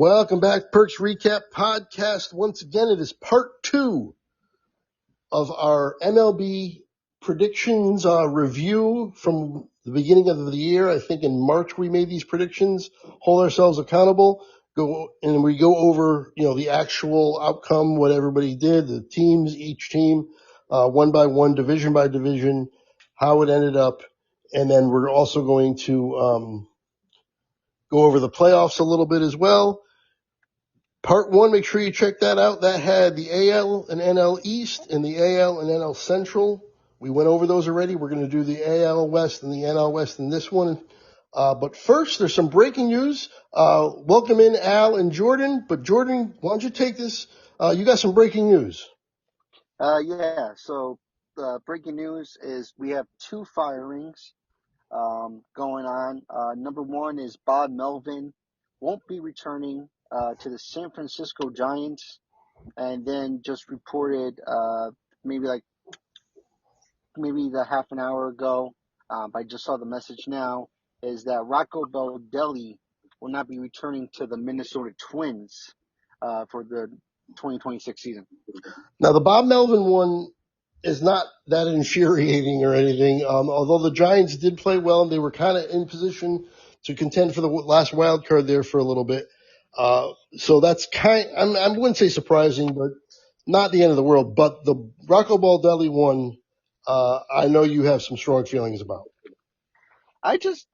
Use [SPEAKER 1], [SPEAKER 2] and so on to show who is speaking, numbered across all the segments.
[SPEAKER 1] Welcome back, Perks Recap Podcast. Once again, it is part 2 of our MLB predictions review from the beginning of the year. I think in March we made these predictions, hold ourselves accountable, we go over, the actual outcome, what everybody did, the teams, each team, one by one, division by division, how it ended up, and then we're also going to go over the playoffs a little bit as well. Part 1, make sure you check that out. That had the AL and NL East and the AL and NL Central. We went over those already. We're going to do the AL West and the NL West in this one. But first, there's some breaking news. Welcome in Al and Jordan. But Jordan, why don't you take this? You got some breaking news.
[SPEAKER 2] So breaking news is we have 2 firings going on. Number 1 is Bob Melvin won't be returning to the San Francisco Giants, and then just reported maybe the half an hour ago, I just saw the message now, is that Rocco Baldelli will not be returning to the Minnesota Twins for the 2026 season.
[SPEAKER 1] Now, the Bob Melvin one is not that infuriating or anything, although the Giants did play well and they were kind of in position to contend for the last wild card there for a little bit. So that's I wouldn't say surprising, but not the end of the world. But the Rocco Baldelli one, I know you have some strong feelings about.
[SPEAKER 2] I just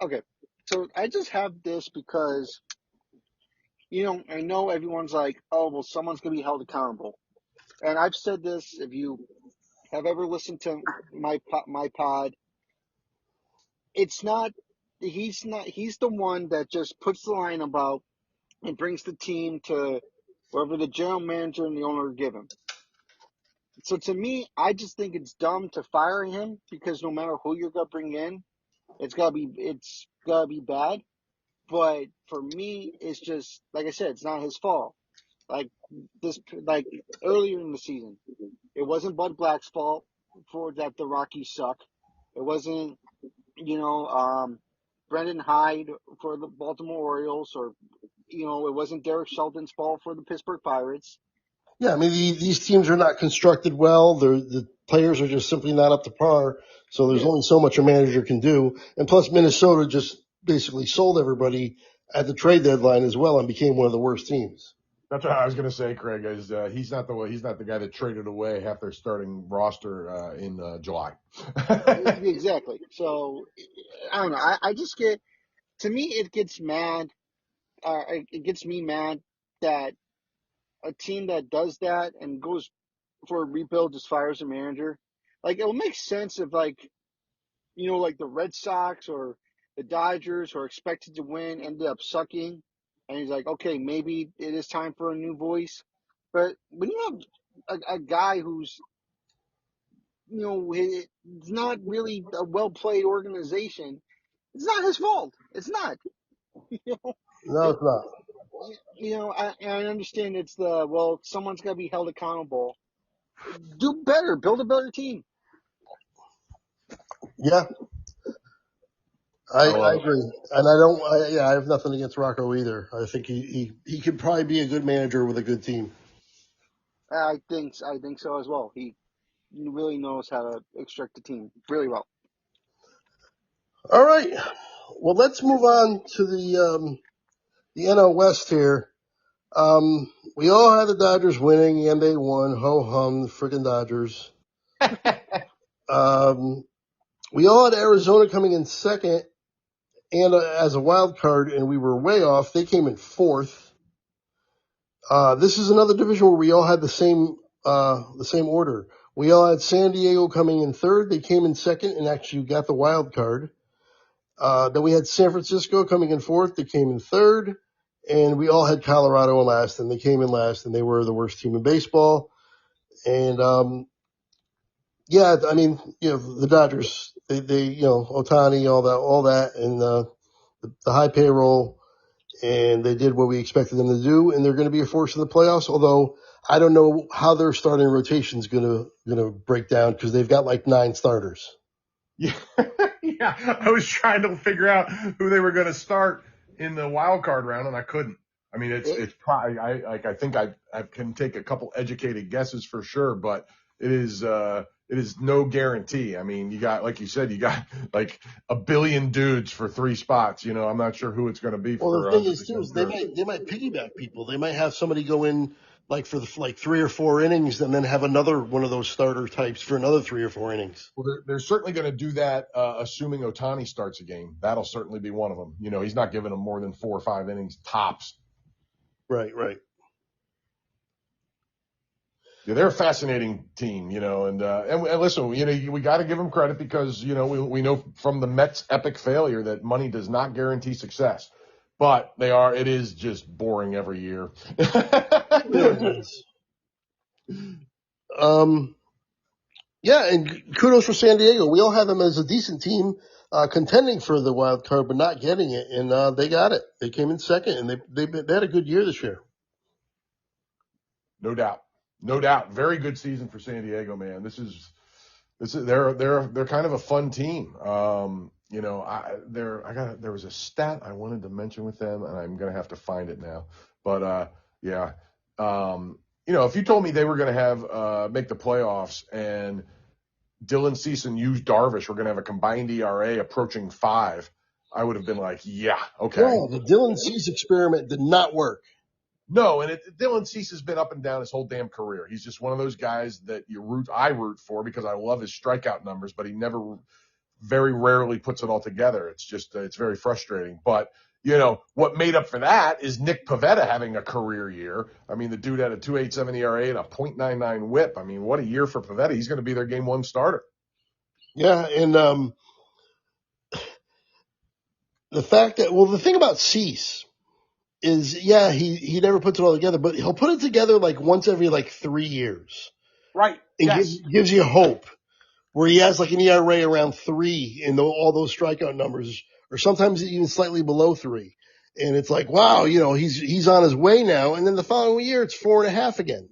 [SPEAKER 2] have this because, I know everyone's like, oh, well, someone's going to be held accountable. And I've said this, if you have ever listened to my pod, he's the one that just puts the line about and brings the team to wherever the general manager and the owner give him. So to me, I just think it's dumb to fire him because no matter who you're going to bring in, it's gotta be bad. But for me, it's just, like I said, it's not his fault. Like earlier in the season, it wasn't Bud Black's fault for that the Rockies suck. It wasn't, Brendan Hyde for the Baltimore Orioles, or, it wasn't Derek Shelton's fault for the Pittsburgh Pirates.
[SPEAKER 1] Yeah, I mean, these teams are not constructed well. The players are just simply not up to par. So there's only so much a manager can do. And plus, Minnesota just basically sold everybody at the trade deadline as well and became one of the worst teams.
[SPEAKER 3] That's what I was going to say, Craig. Is he's not the guy that traded away half their starting roster in July.
[SPEAKER 2] Exactly. So I don't know. I just get, to me, it gets mad. It gets me mad that a team that does that and goes for a rebuild just fires a manager. Like, it will make sense if, like the Red Sox or the Dodgers, who are expected to win, ended up sucking, and he's like, okay, maybe it is time for a new voice. But when you have a guy who's, it's not really a well-played organization, it's not his fault. It's not.
[SPEAKER 1] No, it's not.
[SPEAKER 2] I understand it's someone's got to be held accountable. Do better. Build a better team.
[SPEAKER 1] Yeah. I agree. And I have nothing against Rocco either. I think he could probably be a good manager with a good team.
[SPEAKER 2] I think so as well. He really knows how to extract the team really well.
[SPEAKER 1] All right. Well, let's move on to the NL West here. We all had the Dodgers winning, and they won. Ho hum, the freaking Dodgers. We all had Arizona coming in second, and as a wild card, and we were way off. They came in fourth. This is another division where we all had the same order. We all had San Diego coming in third. They came in second and actually got the wild card. Then we had San Francisco coming in fourth. They came in third. And we all had Colorado in last, and they came in last, and they were the worst team in baseball. And, the Dodgers, they Ohtani, all that, and the high payroll, and they did what we expected them to do, and they're going to be a force in the playoffs, although I don't know how their starting rotation is going to break down because they've got like 9 starters.
[SPEAKER 3] Yeah. I was trying to figure out who they were going to start in the wild card round, and I couldn't. I mean, it's probably, I think I can take a couple educated guesses for sure, but it is no guarantee. I mean, you got, like you said, you got like a billion dudes for 3 spots. I'm not sure who it's going to be
[SPEAKER 1] Well,
[SPEAKER 3] for.
[SPEAKER 1] the thing is too is they might piggyback people. They might have somebody go in like for like 3 or 4 innings, and then have another one of those starter types for another 3 or 4 innings.
[SPEAKER 3] Well, they're certainly going to do that, assuming Ohtani starts a game. That'll certainly be one of them. He's not giving them more than 4 or 5 innings tops.
[SPEAKER 1] Right, right.
[SPEAKER 3] Yeah, they're a fascinating team, and listen, we got to give them credit because, we know from the Mets' epic failure that money does not guarantee success, but it is just boring every year.
[SPEAKER 1] Yeah, and kudos for San Diego. We all have them as a decent team, contending for the wild card, but not getting it, and they got it. They came in second, and they had a good year this year.
[SPEAKER 3] No doubt. No doubt. Very good season for San Diego, man. They're kind of a fun team. There was a stat I wanted to mention with them, and I'm going to have to find it now. But, yeah. If you told me they were going to have, make the playoffs and Dylan Cease and Yu Darvish were going to have a combined ERA approaching 5, I would have been like, yeah, okay.
[SPEAKER 1] Yeah, the Dylan Cease experiment did not work.
[SPEAKER 3] No, and Dylan Cease has been up and down his whole damn career. He's just one of those guys that I root for because I love his strikeout numbers, but he very rarely puts it all together. It's just, it's very frustrating. But, what made up for that is Nick Pivetta having a career year. I mean, the dude had a 2.87 ERA and a .99 whip. I mean, what a year for Pivetta. He's going to be their game 1 starter.
[SPEAKER 1] Yeah, and the thing about Cease is, yeah, he never puts it all together, but he'll put it together like once every like 3 years.
[SPEAKER 3] Right.
[SPEAKER 1] And
[SPEAKER 3] Yes.
[SPEAKER 1] gives you hope, where he has like an ERA around 3 and all those strikeout numbers, or sometimes even slightly below 3. And it's like, wow, he's on his way now. And then the following year, it's 4.5 again.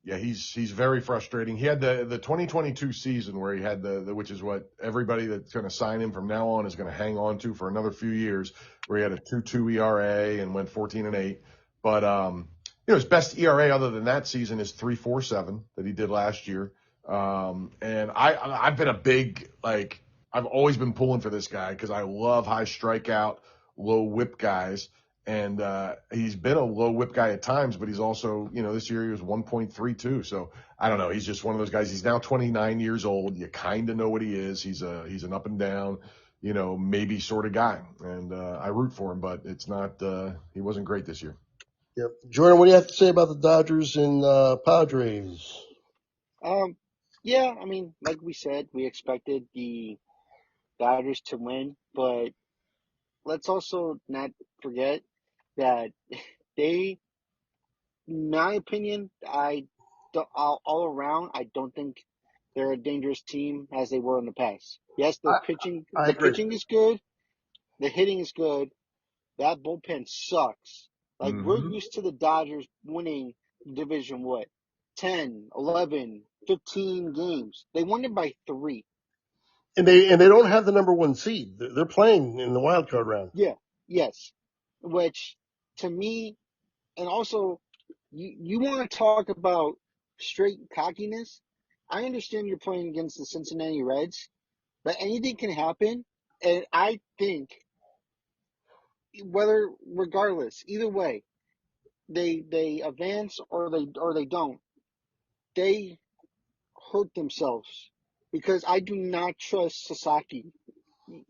[SPEAKER 3] Yeah, he's very frustrating. He had the 2022 season where he had which is what everybody that's going to sign him from now on is going to hang on to for another few years, where he had a 2.2 ERA and went 14-8. But his best ERA other than that season is 3.47 that he did last year. And I've been a big, I've always been pulling for this guy because I love high strikeout, low whip guys. And he's been a low whip guy at times, but he's also, this year he was 1.32. So I don't know. He's just one of those guys. He's now 29 years old. You kind of know what he is. He's an up and down, maybe sort of guy. And I root for him, but it's not. He wasn't great this year.
[SPEAKER 1] Yep. Jordan, what do you have to say about the Dodgers and Padres?
[SPEAKER 2] Yeah, I mean, like we said, we expected the Dodgers to win, but let's also not forget that in my opinion, all around, I don't think they're a dangerous team as they were in the past. Yes, the pitching is good, the hitting is good. That bullpen sucks. Like, we're used to the Dodgers winning division, 10, 11, 15 games. They won it by 3.
[SPEAKER 1] And they don't have the number 1 seed. They're playing in the wild card round.
[SPEAKER 2] Yeah, yes. Which, to me, and also, you want to talk about straight cockiness? I understand you're playing against the Cincinnati Reds, but anything can happen. And I think, regardless, either way, they advance or they don't, they hurt themselves because I do not trust Sasaki.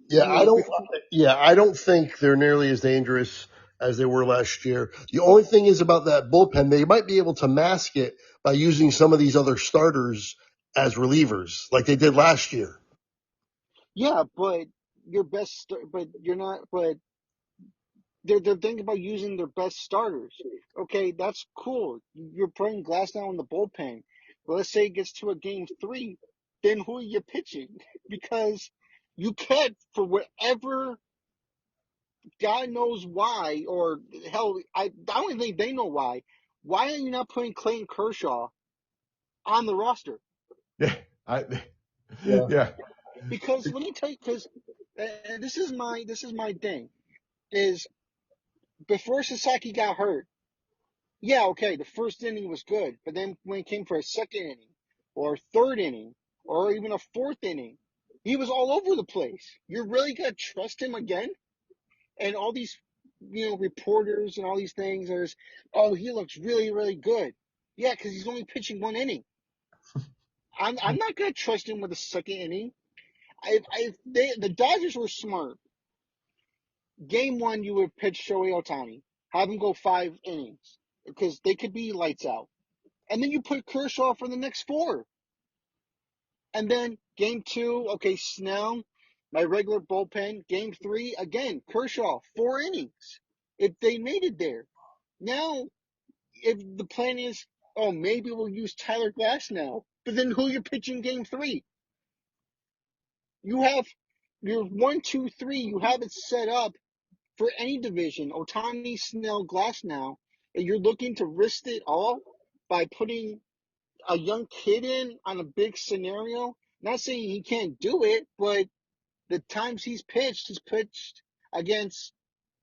[SPEAKER 1] Yeah, I don't think they're nearly as dangerous as they were last year. The only thing is about that bullpen, they might be able to mask it by using some of these other starters as relievers, like they did last year.
[SPEAKER 2] Yeah, but but you're not. But they're thinking about using their best starters. Okay, that's cool. You're putting Glass down in the bullpen. But let's say it gets to a game 3, then who are you pitching? Because you can't, for whatever, God knows why, or hell, I don't even think they know why. Why are you not putting Clayton Kershaw on the roster?
[SPEAKER 3] Yeah, yeah.
[SPEAKER 2] Because let me tell you, because this is my thing, is before Sasaki got hurt, yeah, okay, the first inning was good, but then when it came for a second inning or third inning or even a fourth inning, he was all over the place. You're really gonna trust him again? And all these, reporters and all these things are, oh, he looks really, really good. Yeah, because he's only pitching one inning. I'm not gonna trust him with a second inning. The Dodgers were smart. Game one, you would pitch Shohei Ohtani, have him go 5 innings because they could be lights out, and then you put Kershaw for the next 4. And then game two, okay, Snell, my regular bullpen. Game three, again, Kershaw, 4 innings. If they made it there. Now, if the plan is, oh, maybe we'll use Tyler Glass now, but then who you're pitching game three? You have your 1, 2, 3, you have it set up for any division. Ohtani, Snell, Glass now, and you're looking to risk it all by putting a young kid in on a big scenario. Not saying he can't do it, but the times he's pitched against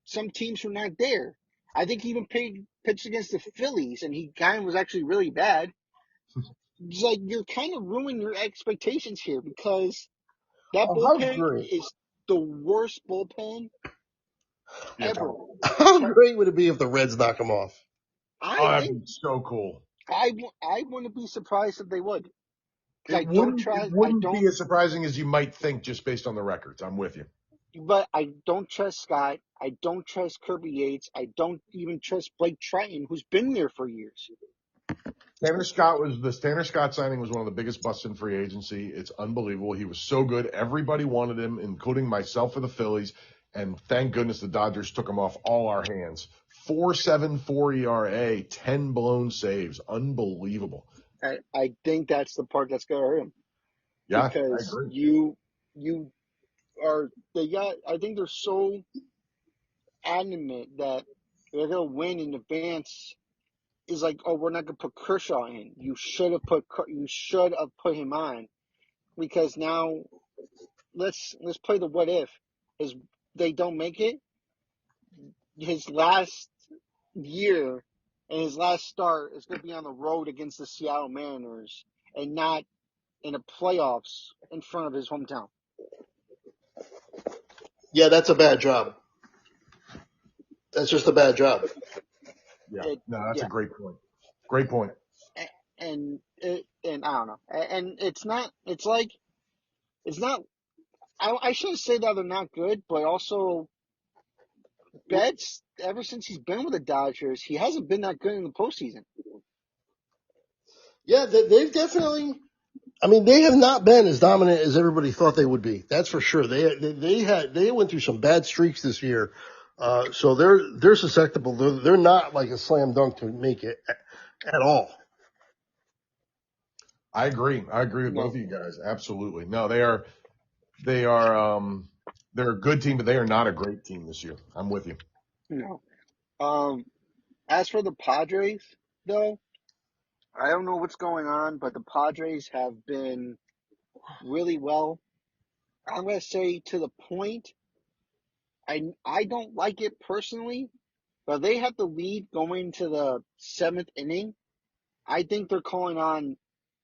[SPEAKER 2] some teams who are not there. I think he even pitched against the Phillies, and he kind of was actually really bad. It's like you're kind of ruining your expectations here because that
[SPEAKER 1] Oh, how
[SPEAKER 2] bullpen
[SPEAKER 1] great.
[SPEAKER 2] is the worst bullpen
[SPEAKER 3] Yeah.
[SPEAKER 2] ever.
[SPEAKER 1] How great would it be if the Reds knock him off?
[SPEAKER 3] Oh,
[SPEAKER 2] I
[SPEAKER 3] that'd
[SPEAKER 2] think
[SPEAKER 3] be so cool.
[SPEAKER 2] I wouldn't be surprised if they would.
[SPEAKER 3] It wouldn't be as surprising as you might think just based on the records. I'm with you.
[SPEAKER 2] But I don't trust Scott. I don't trust Kirby Yates. I don't even trust Blake Triton, who's been there for years.
[SPEAKER 3] Tanner Scott signing was one of the biggest busts in free agency. It's unbelievable. He was so good. Everybody wanted him, including myself for the Phillies. And thank goodness the Dodgers took him off all our hands. 4.74 ERA, 10 blown saves. Unbelievable.
[SPEAKER 2] I think that's the part that's gonna hurt him
[SPEAKER 3] Yeah, I
[SPEAKER 2] because
[SPEAKER 3] agree.
[SPEAKER 2] you are I think they're so adamant that they're gonna win in advance. Is like, oh, we're not gonna put Kershaw in. You should have put him on because now let's play the what if is they don't make it. His last year and his last start is going to be on the road against the Seattle Mariners and not in the playoffs in front of his hometown.
[SPEAKER 1] Yeah, that's a bad job. That's just a bad job.
[SPEAKER 3] Yeah.
[SPEAKER 2] It,
[SPEAKER 3] No, that's a
[SPEAKER 2] yeah,
[SPEAKER 3] great point. Great point.
[SPEAKER 2] and I don't know, and it's not. It's like it's not. I shouldn't say that they're not good, but also Betts. Ever since he's been with the Dodgers, he hasn't been that good in the postseason.
[SPEAKER 1] Yeah, they've definitely. I mean, they have not been as dominant as everybody thought they would be. That's for sure. They went through some bad streaks this year, so they're susceptible. They're not like a slam dunk to make it at all.
[SPEAKER 3] I agree. I agree with both
[SPEAKER 2] No,
[SPEAKER 3] of you guys. Absolutely. No, they're a good team, but they are not a great team this year. I'm with you.
[SPEAKER 2] no. As for the Padres, though, I don't know what's going on, but the Padres have been really well. I'm going to say to the point, I don't like it personally, but they have the lead going to the 7th inning. I think they're calling on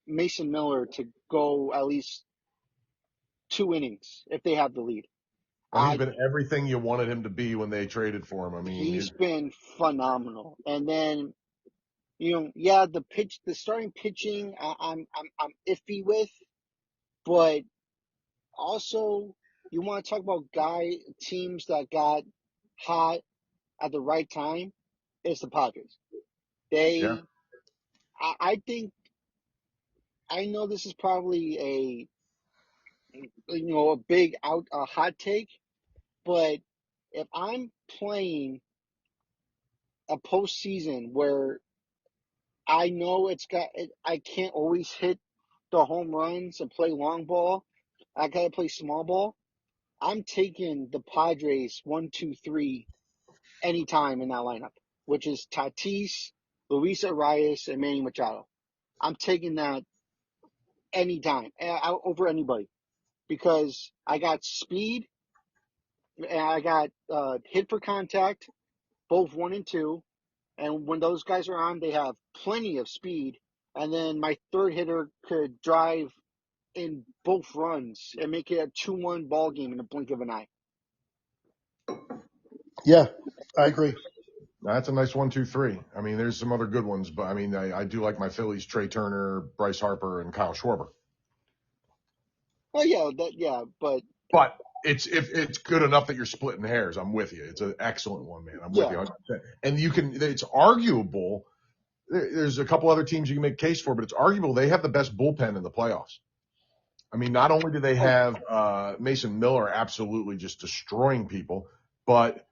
[SPEAKER 2] Mason Miller to go at least 2 innings if they have the lead.
[SPEAKER 3] Well, he's
[SPEAKER 2] I
[SPEAKER 3] been everything you wanted him to be when they traded for him. I mean,
[SPEAKER 2] He's been phenomenal. And then yeah, the starting pitching, I'm iffy with, but also you want to talk about teams that got hot at the right time. It's the Padres.
[SPEAKER 3] yeah,
[SPEAKER 2] They, I think, I know this is probably a big a hot take, but if I'm playing a postseason where I know I can't always hit the home runs and play long ball. I gotta play small ball. I'm taking the Padres 1, 2, 3 anytime in that lineup, which is Tatis, Luis Arias, and Manny Machado. I'm taking that anytime over anybody because I got speed and I got hit for contact both 1 and 2. And when those guys are on, they have plenty of speed. And then my third hitter could drive in both runs and make it a 2-1 ball game in the blink of an eye.
[SPEAKER 1] Yeah, I agree.
[SPEAKER 3] That's a nice 1, 2, 3. I mean, there's some other good ones, but I mean, I do like my Phillies: Trey Turner, Bryce Harper, and Kyle Schwarber.
[SPEAKER 2] Oh yeah, but
[SPEAKER 3] It's if it's good enough that you're splitting hairs. I'm with you. It's an excellent one, man. I'm with you
[SPEAKER 2] yeah.
[SPEAKER 3] 100%. And it's arguable. There's a couple other teams you can make a case for, but it's arguable they have the best bullpen in the playoffs. I mean, not only do they have Mason Miller absolutely just destroying people, but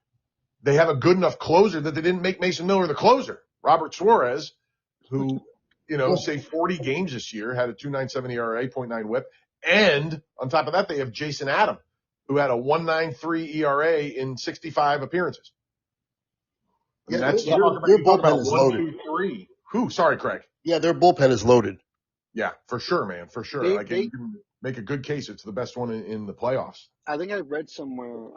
[SPEAKER 3] they have a good enough closer that they didn't make Mason Miller the closer. Robert Suarez, who, say 40 games this year, had a 2.97 ERA, 0.9 WHIP, and on top of that, they have Jason Adam, who had a 1.93 ERA in 65 appearances. I mean,
[SPEAKER 1] Yeah,
[SPEAKER 3] that's
[SPEAKER 1] their
[SPEAKER 3] you're talking
[SPEAKER 1] bullpen
[SPEAKER 3] about
[SPEAKER 1] is
[SPEAKER 3] 1,
[SPEAKER 1] loaded.
[SPEAKER 3] 2, 3. Who? Sorry, Craig.
[SPEAKER 1] Yeah, their bullpen is loaded.
[SPEAKER 3] Yeah, for sure, man, for sure. You can make a good case. It's the best one in the playoffs.
[SPEAKER 2] I think I read somewhere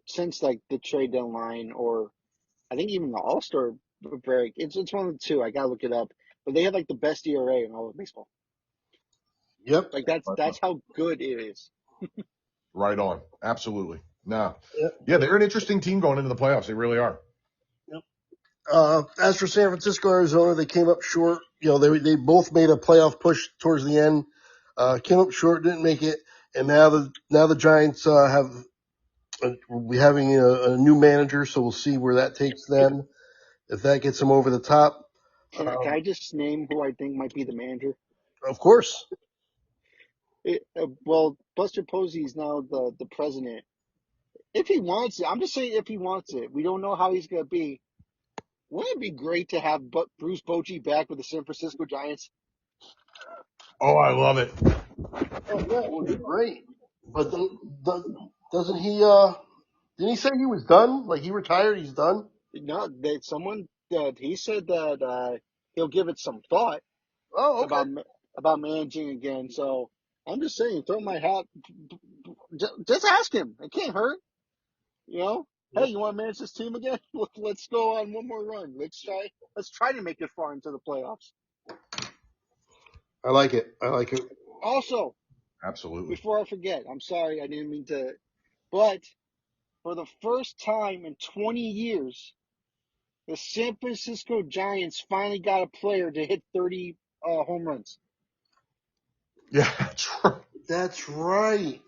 [SPEAKER 2] since like the trade deadline, or I think even the All-Star break. It's one of the two. I gotta look it up. But they have like the best ERA in all of baseball.
[SPEAKER 1] Yep.
[SPEAKER 2] Like that's how good it is.
[SPEAKER 3] Right on. Absolutely. No.
[SPEAKER 1] Yep.
[SPEAKER 3] Yeah, they're an interesting team going into the playoffs. They really are.
[SPEAKER 1] As for San Francisco, Arizona, they came up short. They both made a playoff push towards the end. Came up short, didn't make it, and now the Giants will be having a new manager, so we'll see where that takes them. If that gets them over the top,
[SPEAKER 2] Can I just name who I think might be the manager?
[SPEAKER 1] of course.
[SPEAKER 2] Well, Buster Posey is now the president. If he wants it, I'm just saying if he wants it. We don't know how he's going to be. Wouldn't it be great to have Bruce Bochy back with the San Francisco Giants?
[SPEAKER 3] Oh, I love it.
[SPEAKER 1] Oh, yeah, it would be great. But doesn't he? Didn't he say he was done? Like he retired? He's done?
[SPEAKER 2] No, he said that he'll give it some thought
[SPEAKER 1] Oh, okay.
[SPEAKER 2] about managing again. So I'm just saying, throw my hat. Just ask him. It can't hurt. Hey, you want to manage this team again? Let's go on one more run. Let's try to make it far into the playoffs.
[SPEAKER 1] I like it.
[SPEAKER 2] Also,
[SPEAKER 3] Absolutely.
[SPEAKER 2] before I forget, I'm sorry, I didn't mean to, but for the first time in 20 years, the San Francisco Giants finally got a player to hit 30 home runs.
[SPEAKER 3] Yeah, that's right.
[SPEAKER 1] That's right.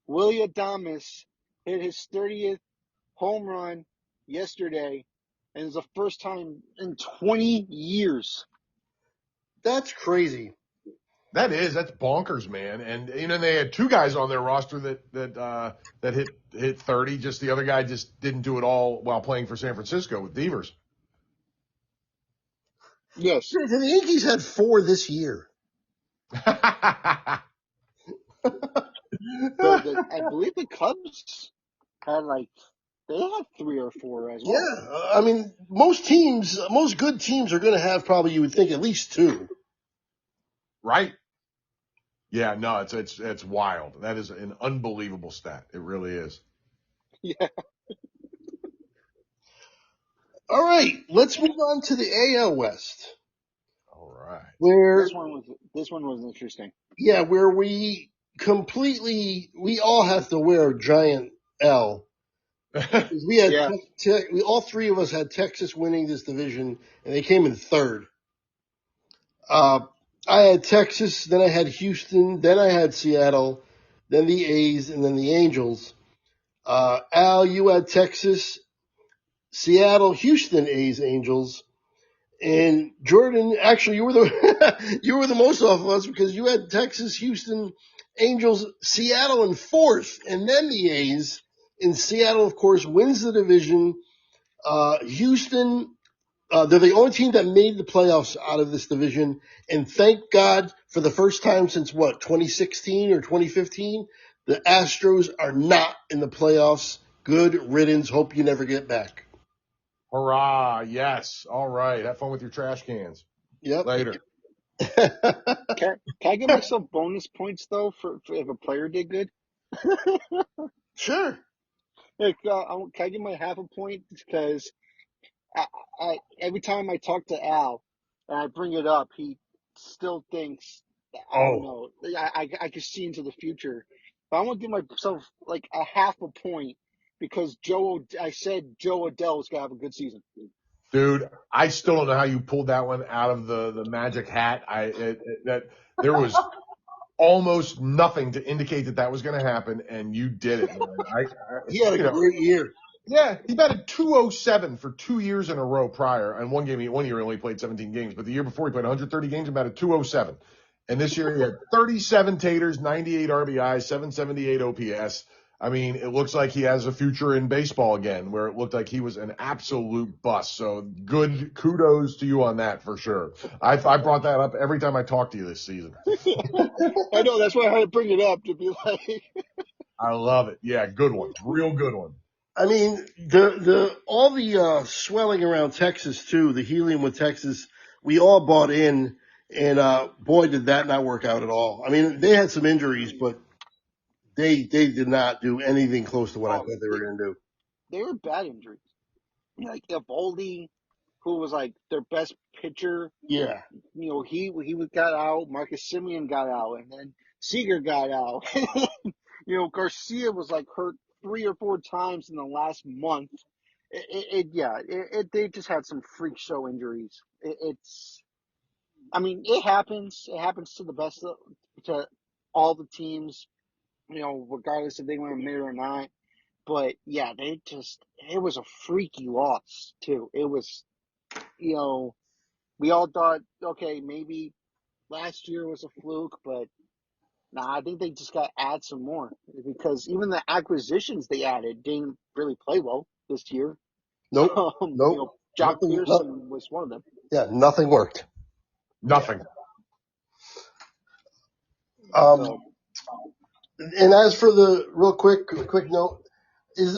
[SPEAKER 2] Willie Adames hit his 30th home run yesterday, and it's the first time in 20 years.
[SPEAKER 1] That's crazy.
[SPEAKER 3] That's bonkers, man. And they had two guys on their roster that hit 30. Just the other guy just didn't do it all while playing for San Francisco with Devers.
[SPEAKER 2] Yes.
[SPEAKER 1] The Yankees had 4 this year.
[SPEAKER 2] I believe the Cubs had they had 3 or 4 as well.
[SPEAKER 1] Yeah, I mean, most good teams are going to have probably, you would think, at least 2.
[SPEAKER 3] Right. Yeah, no, it's wild. That is an unbelievable stat. It really is.
[SPEAKER 2] Yeah.
[SPEAKER 1] All right, let's move on to the AL West.
[SPEAKER 3] All right.
[SPEAKER 1] Where
[SPEAKER 2] this one was interesting.
[SPEAKER 1] Yeah, where we all have to wear a giant L. We had we all 3 of us had Texas winning this division, and they came in third. I had Texas, then I had Houston, then I had Seattle, then the A's, and then the Angels. Al, you had Texas, Seattle, Houston, A's, Angels, and Jordan. Actually, you were the most off of us because you had Texas, Houston, Angels, Seattle in fourth, and then the A's. And Seattle, of course, wins the division. Houston, they're the only team that made the playoffs out of this division. And thank God for the first time since 2016 or 2015, the Astros are not in the playoffs. Good riddance. Hope you never get back.
[SPEAKER 3] Hurrah. Yes. All right. Have fun with your trash cans.
[SPEAKER 1] Yep.
[SPEAKER 3] Later.
[SPEAKER 2] Can I give myself bonus points, though, for if a player did good?
[SPEAKER 1] Sure.
[SPEAKER 2] Can I give my half a point? Because Every time I talk to Al and I bring it up, he still thinks, I don't
[SPEAKER 1] Oh,
[SPEAKER 2] know. I can see into the future. But I want to give myself like a half a point because I said Joe Adell is going to have a good season.
[SPEAKER 3] Dude, I still don't know how you pulled that one out of the magic hat. That there was almost nothing to indicate that was going to happen, and you did it, man.
[SPEAKER 1] he had a
[SPEAKER 3] You know,
[SPEAKER 1] great year.
[SPEAKER 3] yeah, he batted 207 for 2 years in a row prior, and one year he only played 17 games, but the year before he played 130 games and batted 207. And this year he had 37 taters, 98 RBIs, 778 OPS. I mean, it looks like he has a future in baseball again, where it looked like he was an absolute bust. So good kudos to you on that for sure. I brought that up every time I talk to you this season.
[SPEAKER 2] I know, that's why I had to bring it up to be like,
[SPEAKER 3] I love it. Yeah, good one. Real good one.
[SPEAKER 1] I mean, all the swelling around Texas too, the helium with Texas, we all bought in, and boy, did that not work out at all. I mean, they had some injuries, but they did not do anything close to what I
[SPEAKER 2] oh,
[SPEAKER 1] thought they were going to do.
[SPEAKER 2] they were bad injuries. Like Evaldi, who was like their best pitcher,
[SPEAKER 1] Yeah,
[SPEAKER 2] he got out. Marcus Simeon got out, and then Seager got out. Garcia was like hurt 3 or 4 times in the last month. They just had some freak show injuries. I mean, it happens. It happens to the best to all the teams. Regardless if they want to admit it or not. But yeah, it was a freaky loss too. It was, we all thought, okay, maybe last year was a fluke, but nah, I think they just got to add some more because even the acquisitions they added didn't really play well this year.
[SPEAKER 1] nope,
[SPEAKER 2] Jock
[SPEAKER 1] nothing,
[SPEAKER 2] Pearson was one of them.
[SPEAKER 1] yeah, nothing worked.
[SPEAKER 2] Yeah.
[SPEAKER 3] Nothing.
[SPEAKER 1] Um,
[SPEAKER 2] So
[SPEAKER 1] and as for the quick note,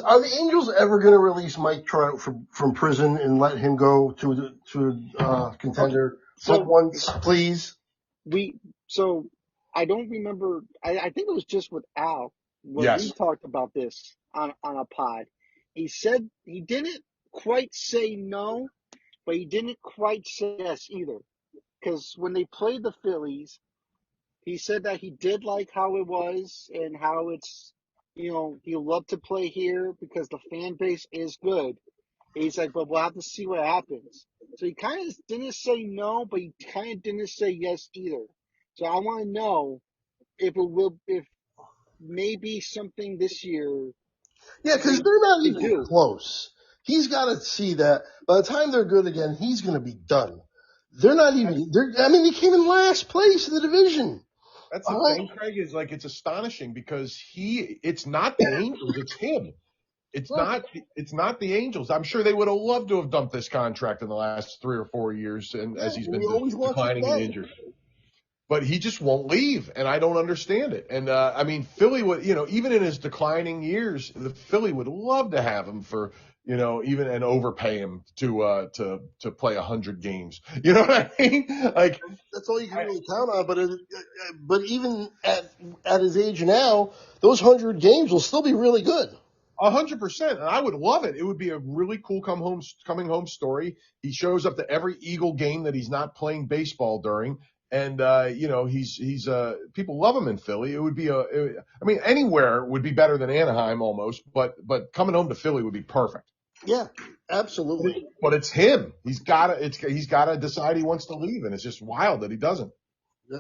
[SPEAKER 1] are the Angels ever going to release Mike Trout from prison and let him go to
[SPEAKER 2] okay,
[SPEAKER 1] contender for
[SPEAKER 2] so
[SPEAKER 1] once, please?
[SPEAKER 2] we so I don't remember. I think it was just with Al when we
[SPEAKER 3] Yes.
[SPEAKER 2] talked about this on a pod. He said he didn't quite say no, but he didn't quite say yes either. Because when they played the Phillies, he said that he did like how it was and how it's, he loved to play here because the fan base is good. He's like, but we'll have to see what happens. So he kind of didn't say no, but he kind of didn't say yes either. So I want to know if maybe something this year
[SPEAKER 1] Yeah, because they're not
[SPEAKER 2] they
[SPEAKER 1] even
[SPEAKER 2] do.
[SPEAKER 1] close. He's got to see that by the time they're good again, he's going to be done. They're not even. I mean, they came in last place in the division.
[SPEAKER 3] That's the
[SPEAKER 1] All right.
[SPEAKER 3] thing, Craig, is like it's astonishing because it's not the Angels, it's him. It's not the Angels. I'm sure they would have loved to have dumped this contract in the last 3 or 4 years, and
[SPEAKER 1] Yeah,
[SPEAKER 3] as he's
[SPEAKER 1] and
[SPEAKER 3] been
[SPEAKER 1] he always wants to
[SPEAKER 3] declining and
[SPEAKER 1] stay.
[SPEAKER 3] injured. But he just won't leave, and I don't understand it. And I mean, Philly would, even in his declining years, the Philly would love to have him for, even and overpay him to play 100 games. You know what I mean? Like,
[SPEAKER 1] That's all you can really count on. But even at his age now, those 100 games will still be really good.
[SPEAKER 3] 100%, and I would love it. It would be a really cool coming home story. He shows up to every Eagle game that he's not playing baseball during, and he's people love him in Philly. It would be I mean, anywhere would be better than Anaheim almost, but coming home to Philly would be perfect.
[SPEAKER 1] Yeah, absolutely.
[SPEAKER 3] But it's him. He's gotta decide he wants to leave, and it's just wild that he doesn't.
[SPEAKER 1] Yeah.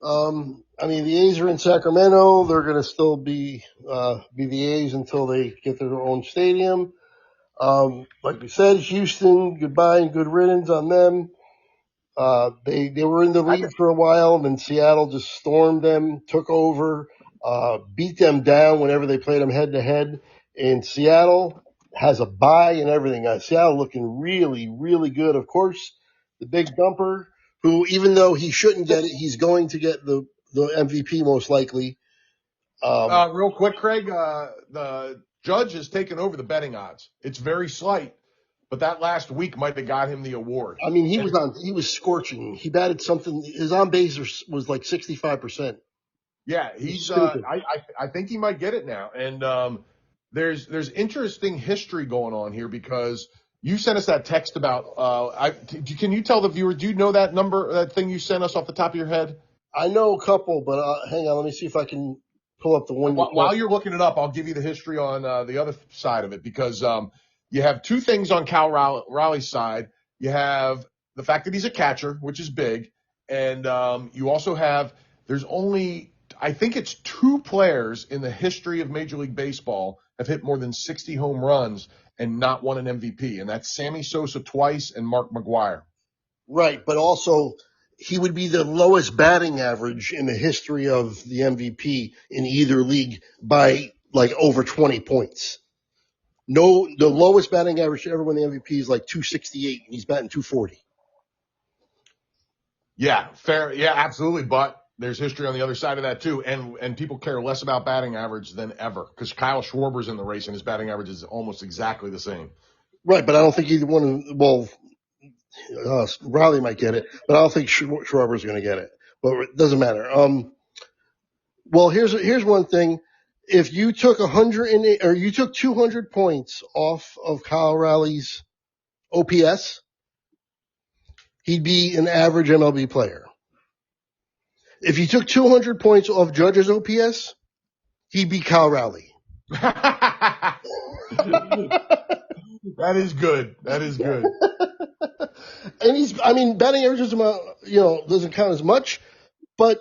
[SPEAKER 1] I mean, the A's are in Sacramento. They're going to still be the A's until they get their own stadium. Like we said, Houston, goodbye and good riddance on them. They were in the
[SPEAKER 3] I
[SPEAKER 1] lead for a while, and then Seattle just stormed them, took over, beat them down whenever they played them head to head. And Seattle has a bye and everything. Seattle looking really, really good. Of course, the big dumper, who even though he shouldn't get it, he's going to get the MVP most likely.
[SPEAKER 3] Real quick, Craig, the judge has taken over the betting odds. It's very slight, but that last week might have got him the award.
[SPEAKER 1] I mean, he was scorching. He batted something. His on base was like 65%.
[SPEAKER 3] Yeah,
[SPEAKER 1] He's
[SPEAKER 3] he's
[SPEAKER 1] stupid.
[SPEAKER 3] I think he might get it now. And there's interesting history going on here because You sent us that text about, can you tell the viewer, do you know that number, that thing you sent us off the top of your head?
[SPEAKER 1] I know a couple, but hang on, let me see if I can pull up the one.
[SPEAKER 3] While you're looking it up, I'll give you the history on the other side of it, because you have two things on Cal Raleigh's side. You have the fact that he's a catcher, which is big, and you also have, there's only, I think it's 2 players in the history of Major League Baseball have hit more than 60 home runs and not won an MVP, and that's Sammy Sosa twice and Mark McGwire.
[SPEAKER 1] Right, but also he would be the lowest batting average in the history of the MVP in either league by like over 20 points. No, the lowest batting average to ever win the MVP is like 268, and he's batting 240.
[SPEAKER 3] Yeah, fair. Yeah, absolutely. But there's history on the other side of that too, and people care less about batting average than ever, because Kyle Schwarber's in the race and his batting average is almost exactly the same.
[SPEAKER 1] Right, but I don't think either one. Well, Riley might get it, but I don't think Schwarber's going to get it. But it doesn't matter. Well, here's one thing. If you took 108 or you took 200 points off of Kyle Raleigh's OPS, he'd be an average MLB player. If you took 200 points off Judge's OPS, he'd be Kyle Raleigh.
[SPEAKER 3] That is good. That is good.
[SPEAKER 1] And batting averages, doesn't count as much, but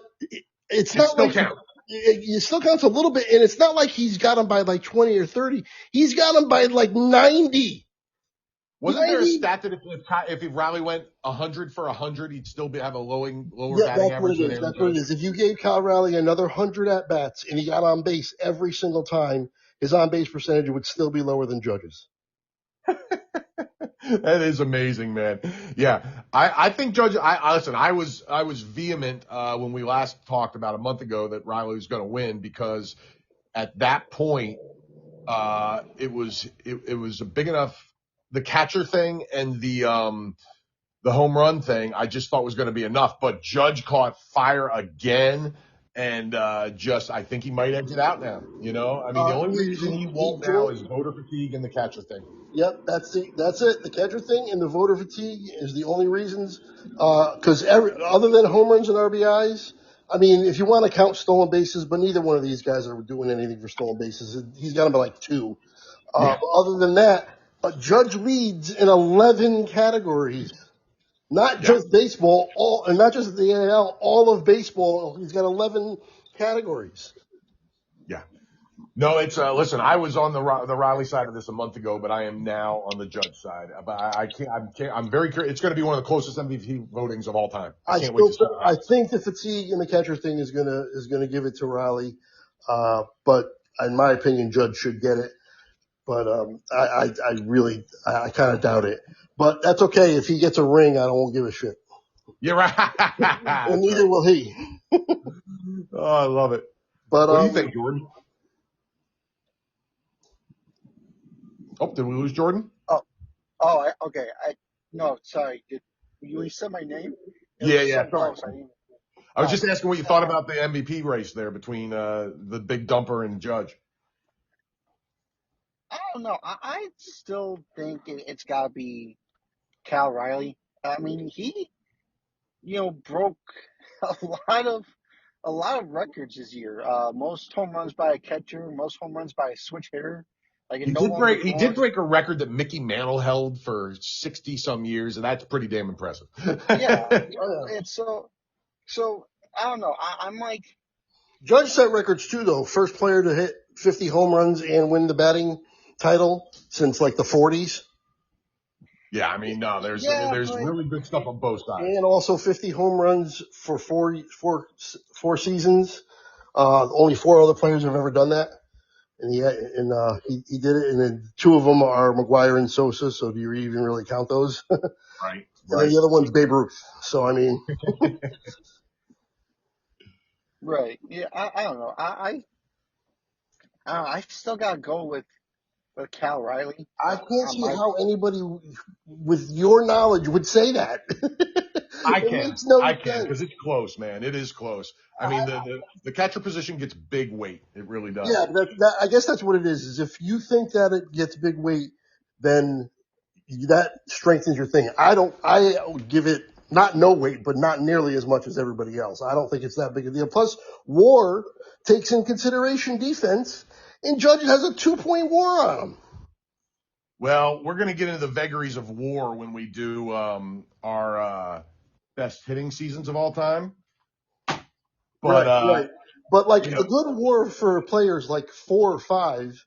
[SPEAKER 1] it's not
[SPEAKER 3] still
[SPEAKER 1] like
[SPEAKER 3] counts.
[SPEAKER 1] It still counts a little bit, and it's not like he's got him by like 20 or 30. He's got him by like 90.
[SPEAKER 3] Wasn't there a stat that if Raleigh went 100 for 100, he'd still have a lower batting average?
[SPEAKER 1] That's what it is. If you gave Kyle Raleigh another 100 at bats and he got on base every single time, his on base percentage would still be lower than Judge's.
[SPEAKER 3] That is amazing, man. Yeah, I think Judge. Listen. I was vehement when we last talked about a month ago that Riley was going to win, because at that point, it was a big enough. The catcher thing and the home run thing, I just thought was going to be enough. But Judge caught fire again, and I think he might exit out now. The only reason he won't now is voter fatigue and the catcher thing.
[SPEAKER 1] Yep, that's it. The catcher thing and the voter fatigue is the only reasons. Because other than home runs and RBIs, if you want to count stolen bases, but neither one of these guys are doing anything for stolen bases. He's got them by like 2.
[SPEAKER 3] Yeah.
[SPEAKER 1] Other than that, Judge leads in 11 categories. Not just baseball, and not just the AL, all of baseball. He's got 11 categories.
[SPEAKER 3] Yeah. No, it's listen. I was on the Riley side of this a month ago, but I am now on the Judge side. But I can't. I'm very curious. It's going to be one of the closest MVP votings of all time. I can't wait to see.
[SPEAKER 1] I think the fatigue and the catcher thing is gonna give it to Riley. But in my opinion, Judge should get it. But I kind of doubt it. But that's okay. If he gets a ring, I won't give a shit.
[SPEAKER 3] You're right.
[SPEAKER 1] And neither will he.
[SPEAKER 3] Oh, I love it.
[SPEAKER 1] But
[SPEAKER 3] what do you think, Jordan? Oh, did we lose Jordan?
[SPEAKER 2] Okay. No, sorry. You said my name?
[SPEAKER 3] Yeah. Sorry. I was just asking what you thought about the MVP race there between the big dumper and Judge.
[SPEAKER 2] I don't know. I still think it's got to be Cal Riley. He, broke a lot of records this year. Most home runs by a catcher, most home runs by a switch hitter.
[SPEAKER 3] He did break a record that Mickey Mantle held for 60 some years, and that's pretty damn impressive.
[SPEAKER 2] Yeah. And so I don't know. I'm like,
[SPEAKER 1] Judge set records too, though. First player to hit 50 home runs and win the batting title since like the 40s.
[SPEAKER 3] Yeah, there's really good stuff on both sides.
[SPEAKER 1] And also 50 home runs for four seasons. Only 4 other players have ever done that. And he did it. And then 2 of them are McGwire and Sosa. So do you even really count those?
[SPEAKER 3] Right.
[SPEAKER 1] And then the other one's Babe Ruth. So,
[SPEAKER 2] right. Yeah, I don't know. I still got to go with Cal Riley.
[SPEAKER 1] I can't see how anybody with your knowledge would say that.
[SPEAKER 3] I can, because it's close, man. It is close. The catcher position gets big weight. It really does.
[SPEAKER 1] Yeah, I guess that's what it is if you think that it gets big weight, then that strengthens your thing. I give it not no weight, but not nearly as much as everybody else. I don't think it's that big a deal. Plus, WAR takes in consideration defense, and Judge has a 2-point WAR on him.
[SPEAKER 3] Well, we're going to get into the vagaries of WAR when we do our best hitting seasons of all time. But
[SPEAKER 1] right. But like a good WAR for players like 4 or 5,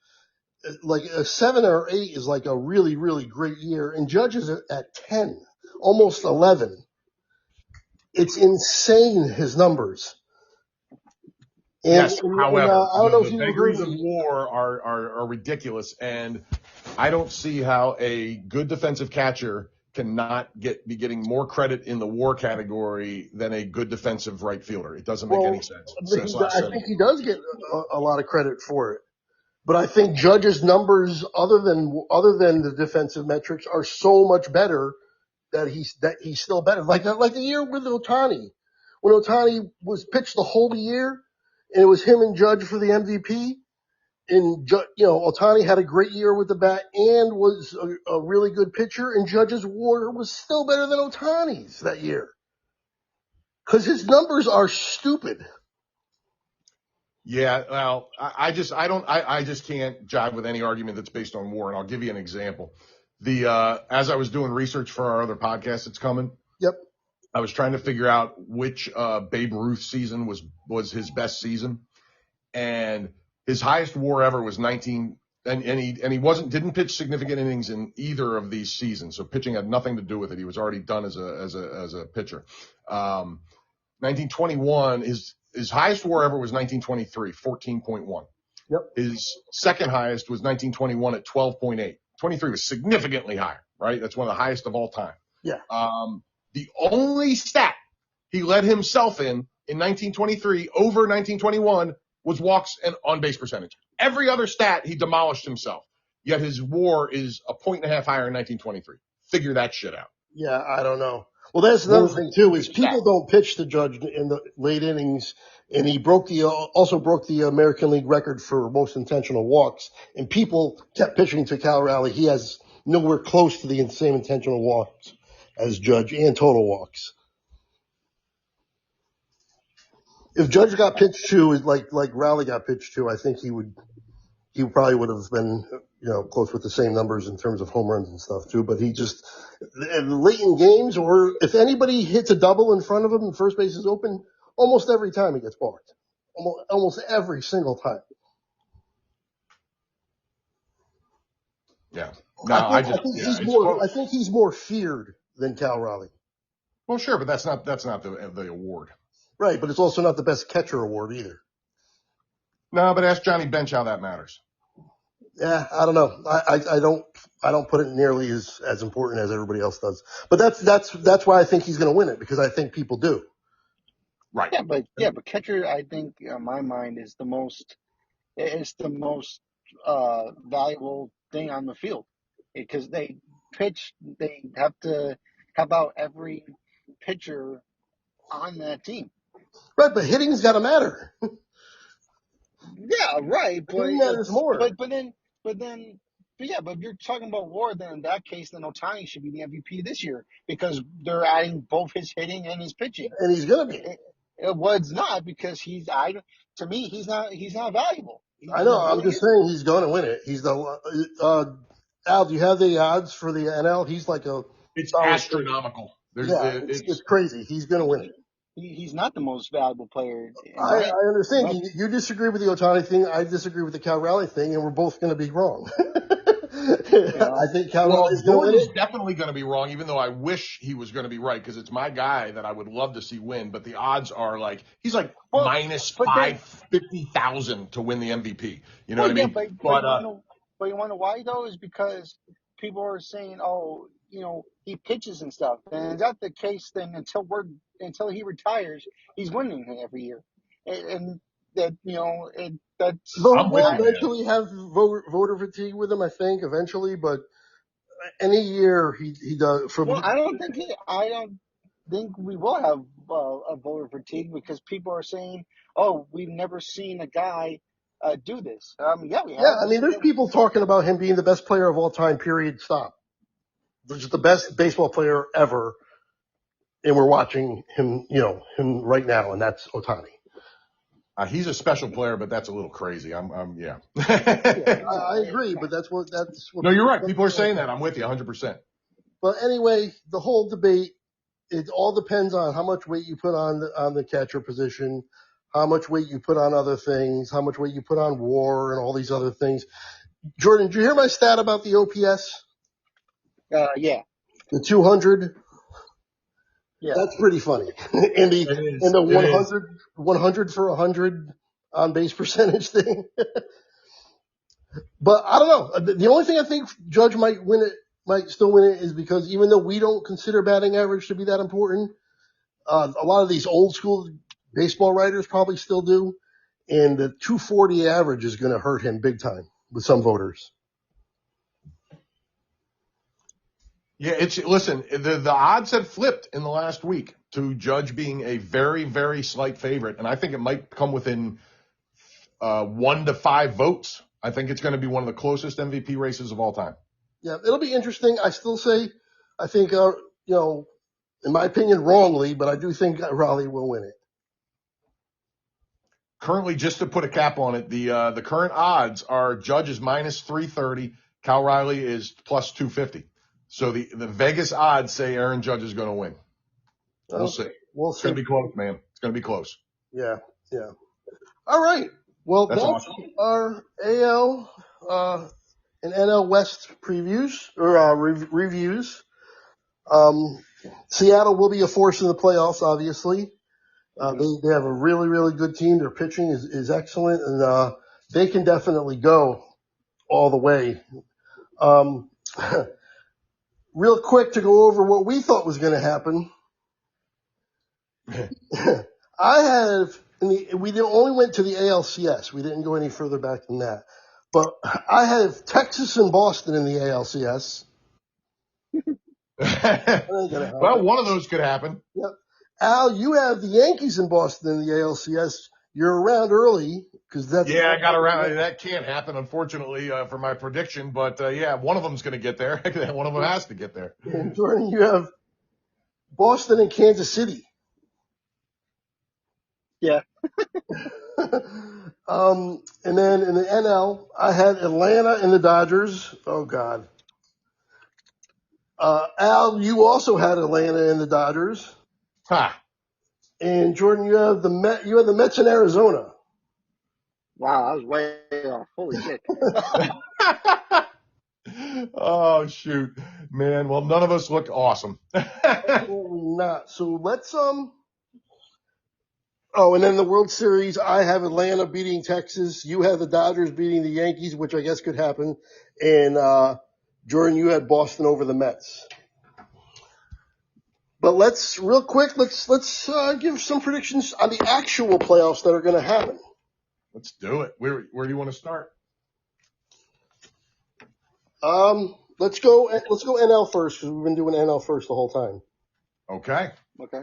[SPEAKER 1] like a 7 or 8 is like a really, really great year, and Judge is at 10, almost 11. It's insane, his numbers. And,
[SPEAKER 3] yes, however,
[SPEAKER 1] I don't know if
[SPEAKER 3] the
[SPEAKER 1] you
[SPEAKER 3] vagaries
[SPEAKER 1] heard
[SPEAKER 3] of WAR are ridiculous, and I don't see how a good defensive catcher cannot be getting more credit in the WAR category than a good defensive right fielder. It doesn't make any sense.
[SPEAKER 1] I think he does get a lot of credit for it. But I think Judge's numbers, other than the defensive metrics, are so much better that he's still better. Like the year with Ohtani, when Ohtani was pitched the whole year, and it was him and Judge for the MVP. And Ohtani had a great year with the bat and was a really good pitcher. And Judge's WAR was still better than Ohtani's that year because his numbers are stupid.
[SPEAKER 3] Yeah, well, I just can't jive with any argument that's based on WAR, and I'll give you an example. As I was doing research for our other podcast that's coming,
[SPEAKER 1] Yep,
[SPEAKER 3] I was trying to figure out which Babe Ruth season was his best season, and his highest WAR ever was 19, and he didn't pitch significant innings in either of these seasons, so pitching had nothing to do with it. He was already done as a pitcher. 1921, his highest WAR ever was 1923, 14.1.
[SPEAKER 1] Yep.
[SPEAKER 3] His second highest was 1921 at 12.8. 23 was significantly higher, right? That's one of the highest of all time.
[SPEAKER 1] Yeah.
[SPEAKER 3] The only stat he led himself in 1923 over 1921 was walks and on-base percentage. Every other stat he demolished himself. Yet his WAR is a 1.5 higher in 1923. Figure that shit out.
[SPEAKER 1] Yeah, I don't know. Well, that's another thing too, is people don't pitch to Judge in the late innings, and he also broke the American League record for most intentional walks, and people kept pitching to Cal Raleigh. He has nowhere close to the same intentional walks as Judge and total walks. If Judge got pitched to like Raleigh got pitched to, I think he probably would have been, close with the same numbers in terms of home runs and stuff too. But he just, late in games, or if anybody hits a double in front of him and first base is open, almost every time he gets balked. Almost every single time.
[SPEAKER 3] Yeah.
[SPEAKER 1] No, I think he's more feared than Cal Raleigh.
[SPEAKER 3] Well, sure, but that's not the award.
[SPEAKER 1] Right, but it's also not the best catcher award either.
[SPEAKER 3] No, but ask Johnny Bench how that matters.
[SPEAKER 1] Yeah, I don't know. I don't put it nearly as important as everybody else does. But that's why I think he's going to win it, because I think people do.
[SPEAKER 3] Right.
[SPEAKER 2] Yeah, but catcher, I think in my mind is the most valuable thing on the field, because they have to help out every pitcher on that team.
[SPEAKER 1] Right, but hitting's got to matter.
[SPEAKER 2] Yeah, right. But
[SPEAKER 1] hitting matters more.
[SPEAKER 2] But if you're talking about WAR, then in that case, then Ohtani should be the MVP this year, because they're adding both his hitting and his pitching.
[SPEAKER 1] And he's gonna be.
[SPEAKER 2] It's not, because to me he's not valuable.
[SPEAKER 1] I know. I'm just saying he's going to win it. He's the Al. Do you have the odds for the NL? He's like
[SPEAKER 3] it's astronomical.
[SPEAKER 1] It's crazy. He's going to win it.
[SPEAKER 2] He's not the most valuable player.
[SPEAKER 1] I understand. You disagree with the Ohtani thing. I disagree with the Cal Raleigh thing, and we're both going to be wrong. I think Cal Raleigh's going to win.
[SPEAKER 3] He's definitely going to be wrong, even though I wish he was going to be right, because it's my guy that I would love to see win. But the odds are he's minus 50,000 to win the MVP. You know what I mean?
[SPEAKER 2] But you want to know why though? Is because people are saying, he pitches and stuff, and is that the case? Then until he retires, he's winning every year, and that that's.
[SPEAKER 1] They'll eventually have voter fatigue with him, I think, eventually. But any year he does.
[SPEAKER 2] I don't think we will have a voter fatigue, because people are saying, "Oh, we've never seen a guy do this." We have.
[SPEAKER 1] Yeah, I mean, there's people talking about him being the best player of all time. Period. Stop. just the best baseball player ever, and we're watching him, him right now, and that's Ohtani.
[SPEAKER 3] He's a special player, but that's a little crazy. Yeah.
[SPEAKER 1] I agree, but that's what.
[SPEAKER 3] No, you're right. People are saying that. I'm with you 100%.
[SPEAKER 1] But anyway, the whole debate, it all depends on how much weight you put on the catcher position, how much weight you put on other things, how much weight you put on WAR and all these other things. Jordan, did you hear my stat about the OPS?
[SPEAKER 2] Yeah.
[SPEAKER 1] The 200?
[SPEAKER 2] Yeah.
[SPEAKER 1] That's pretty funny. And the 100 for 100 on base percentage thing. But I don't know. The only thing I think Judge might still win it is because even though we don't consider batting average to be that important, a lot of these old school baseball writers probably still do. And the 240 average is going to hurt him big time with some voters.
[SPEAKER 3] Yeah, listen, the odds have flipped in the last week to Judge being a very, very slight favorite. And I think it might come within 1 to 5 votes. I think it's going to be one of the closest MVP races of all time.
[SPEAKER 1] Yeah, it'll be interesting. I still say, I think, in my opinion, wrongly, but I do think Raleigh will win it.
[SPEAKER 3] Currently, just to put a cap on it, the current odds are Judge is minus 330, Cal Riley is plus 250. So the Vegas odds say Aaron Judge is going to win. We'll see. It's going to be close, man. It's going to be close.
[SPEAKER 1] Yeah. All right. Well, that's
[SPEAKER 3] awesome.
[SPEAKER 1] Our AL and NL West previews or reviews. Seattle will be a force in the playoffs, obviously. They have a really, really good team. Their pitching is excellent, and they can definitely go all the way. Real quick to go over what we thought was going to happen. We only went to the ALCS. We didn't go any further back than that. But I have Texas and Boston in the ALCS.
[SPEAKER 3] Well, one of those could happen.
[SPEAKER 1] Yep. Al, you have the Yankees in Boston in the ALCS. You're around early because that's.
[SPEAKER 3] Yeah, I got around. That can't happen, unfortunately, for my prediction. But yeah, one of them's going to get there. One of them has to get there.
[SPEAKER 1] And Jordan, you have Boston and Kansas City.
[SPEAKER 2] Yeah.
[SPEAKER 1] And then in the NL, I had Atlanta and the Dodgers. Oh God. Al, you also had Atlanta and the Dodgers.
[SPEAKER 3] Ha.
[SPEAKER 1] And Jordan, you have the Mets in Arizona.
[SPEAKER 2] Wow, I was way off. Holy shit.
[SPEAKER 3] Oh shoot, man. Well, none of us look awesome.
[SPEAKER 1] Absolutely not. So let's Oh, and then the World Series, I have Atlanta beating Texas. You have the Dodgers beating the Yankees, which I guess could happen. And Jordan, you had Boston over the Mets. But let's give some predictions on the actual playoffs that are going to happen.
[SPEAKER 3] Let's do it. Where do you want to start?
[SPEAKER 1] Let's go NL first because we've been doing NL first the whole time.
[SPEAKER 3] Okay.
[SPEAKER 2] Okay.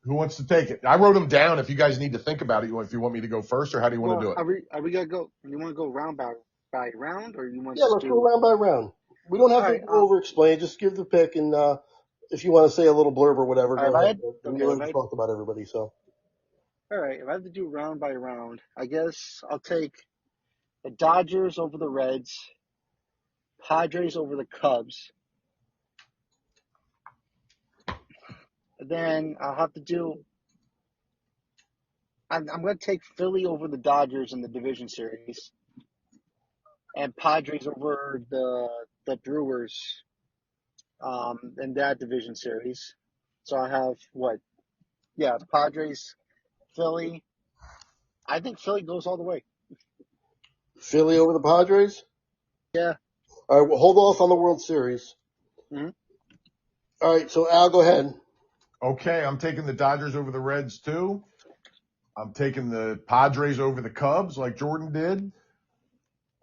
[SPEAKER 3] Who wants to take it? I wrote them down. If you guys need to think about it, if you want me to go first, or how do you want to do it?
[SPEAKER 2] Are we gonna go? You want to go round by round, or you want?
[SPEAKER 1] Yeah, let's go round by round. We don't have to over explain. Just give the pick, and if you want to say a little blurb or whatever, go ahead. We already talked about everybody, so.
[SPEAKER 2] All right. If I have to do round by round, I guess I'll take the Dodgers over the Reds, Padres over the Cubs. Then I'll have to do. I'm going to take Philly over the Dodgers in the division series, and Padres over the Brewers in that division series. So I have what? Yeah, Padres, Philly. I think Philly goes all the way.
[SPEAKER 1] Philly over the Padres?
[SPEAKER 2] Yeah.
[SPEAKER 1] All right, well, hold off on the World Series.
[SPEAKER 2] Mm-hmm.
[SPEAKER 1] All right, so Al, go ahead.
[SPEAKER 3] Okay, I'm taking the Dodgers over the Reds too. I'm taking the Padres over the Cubs like Jordan did.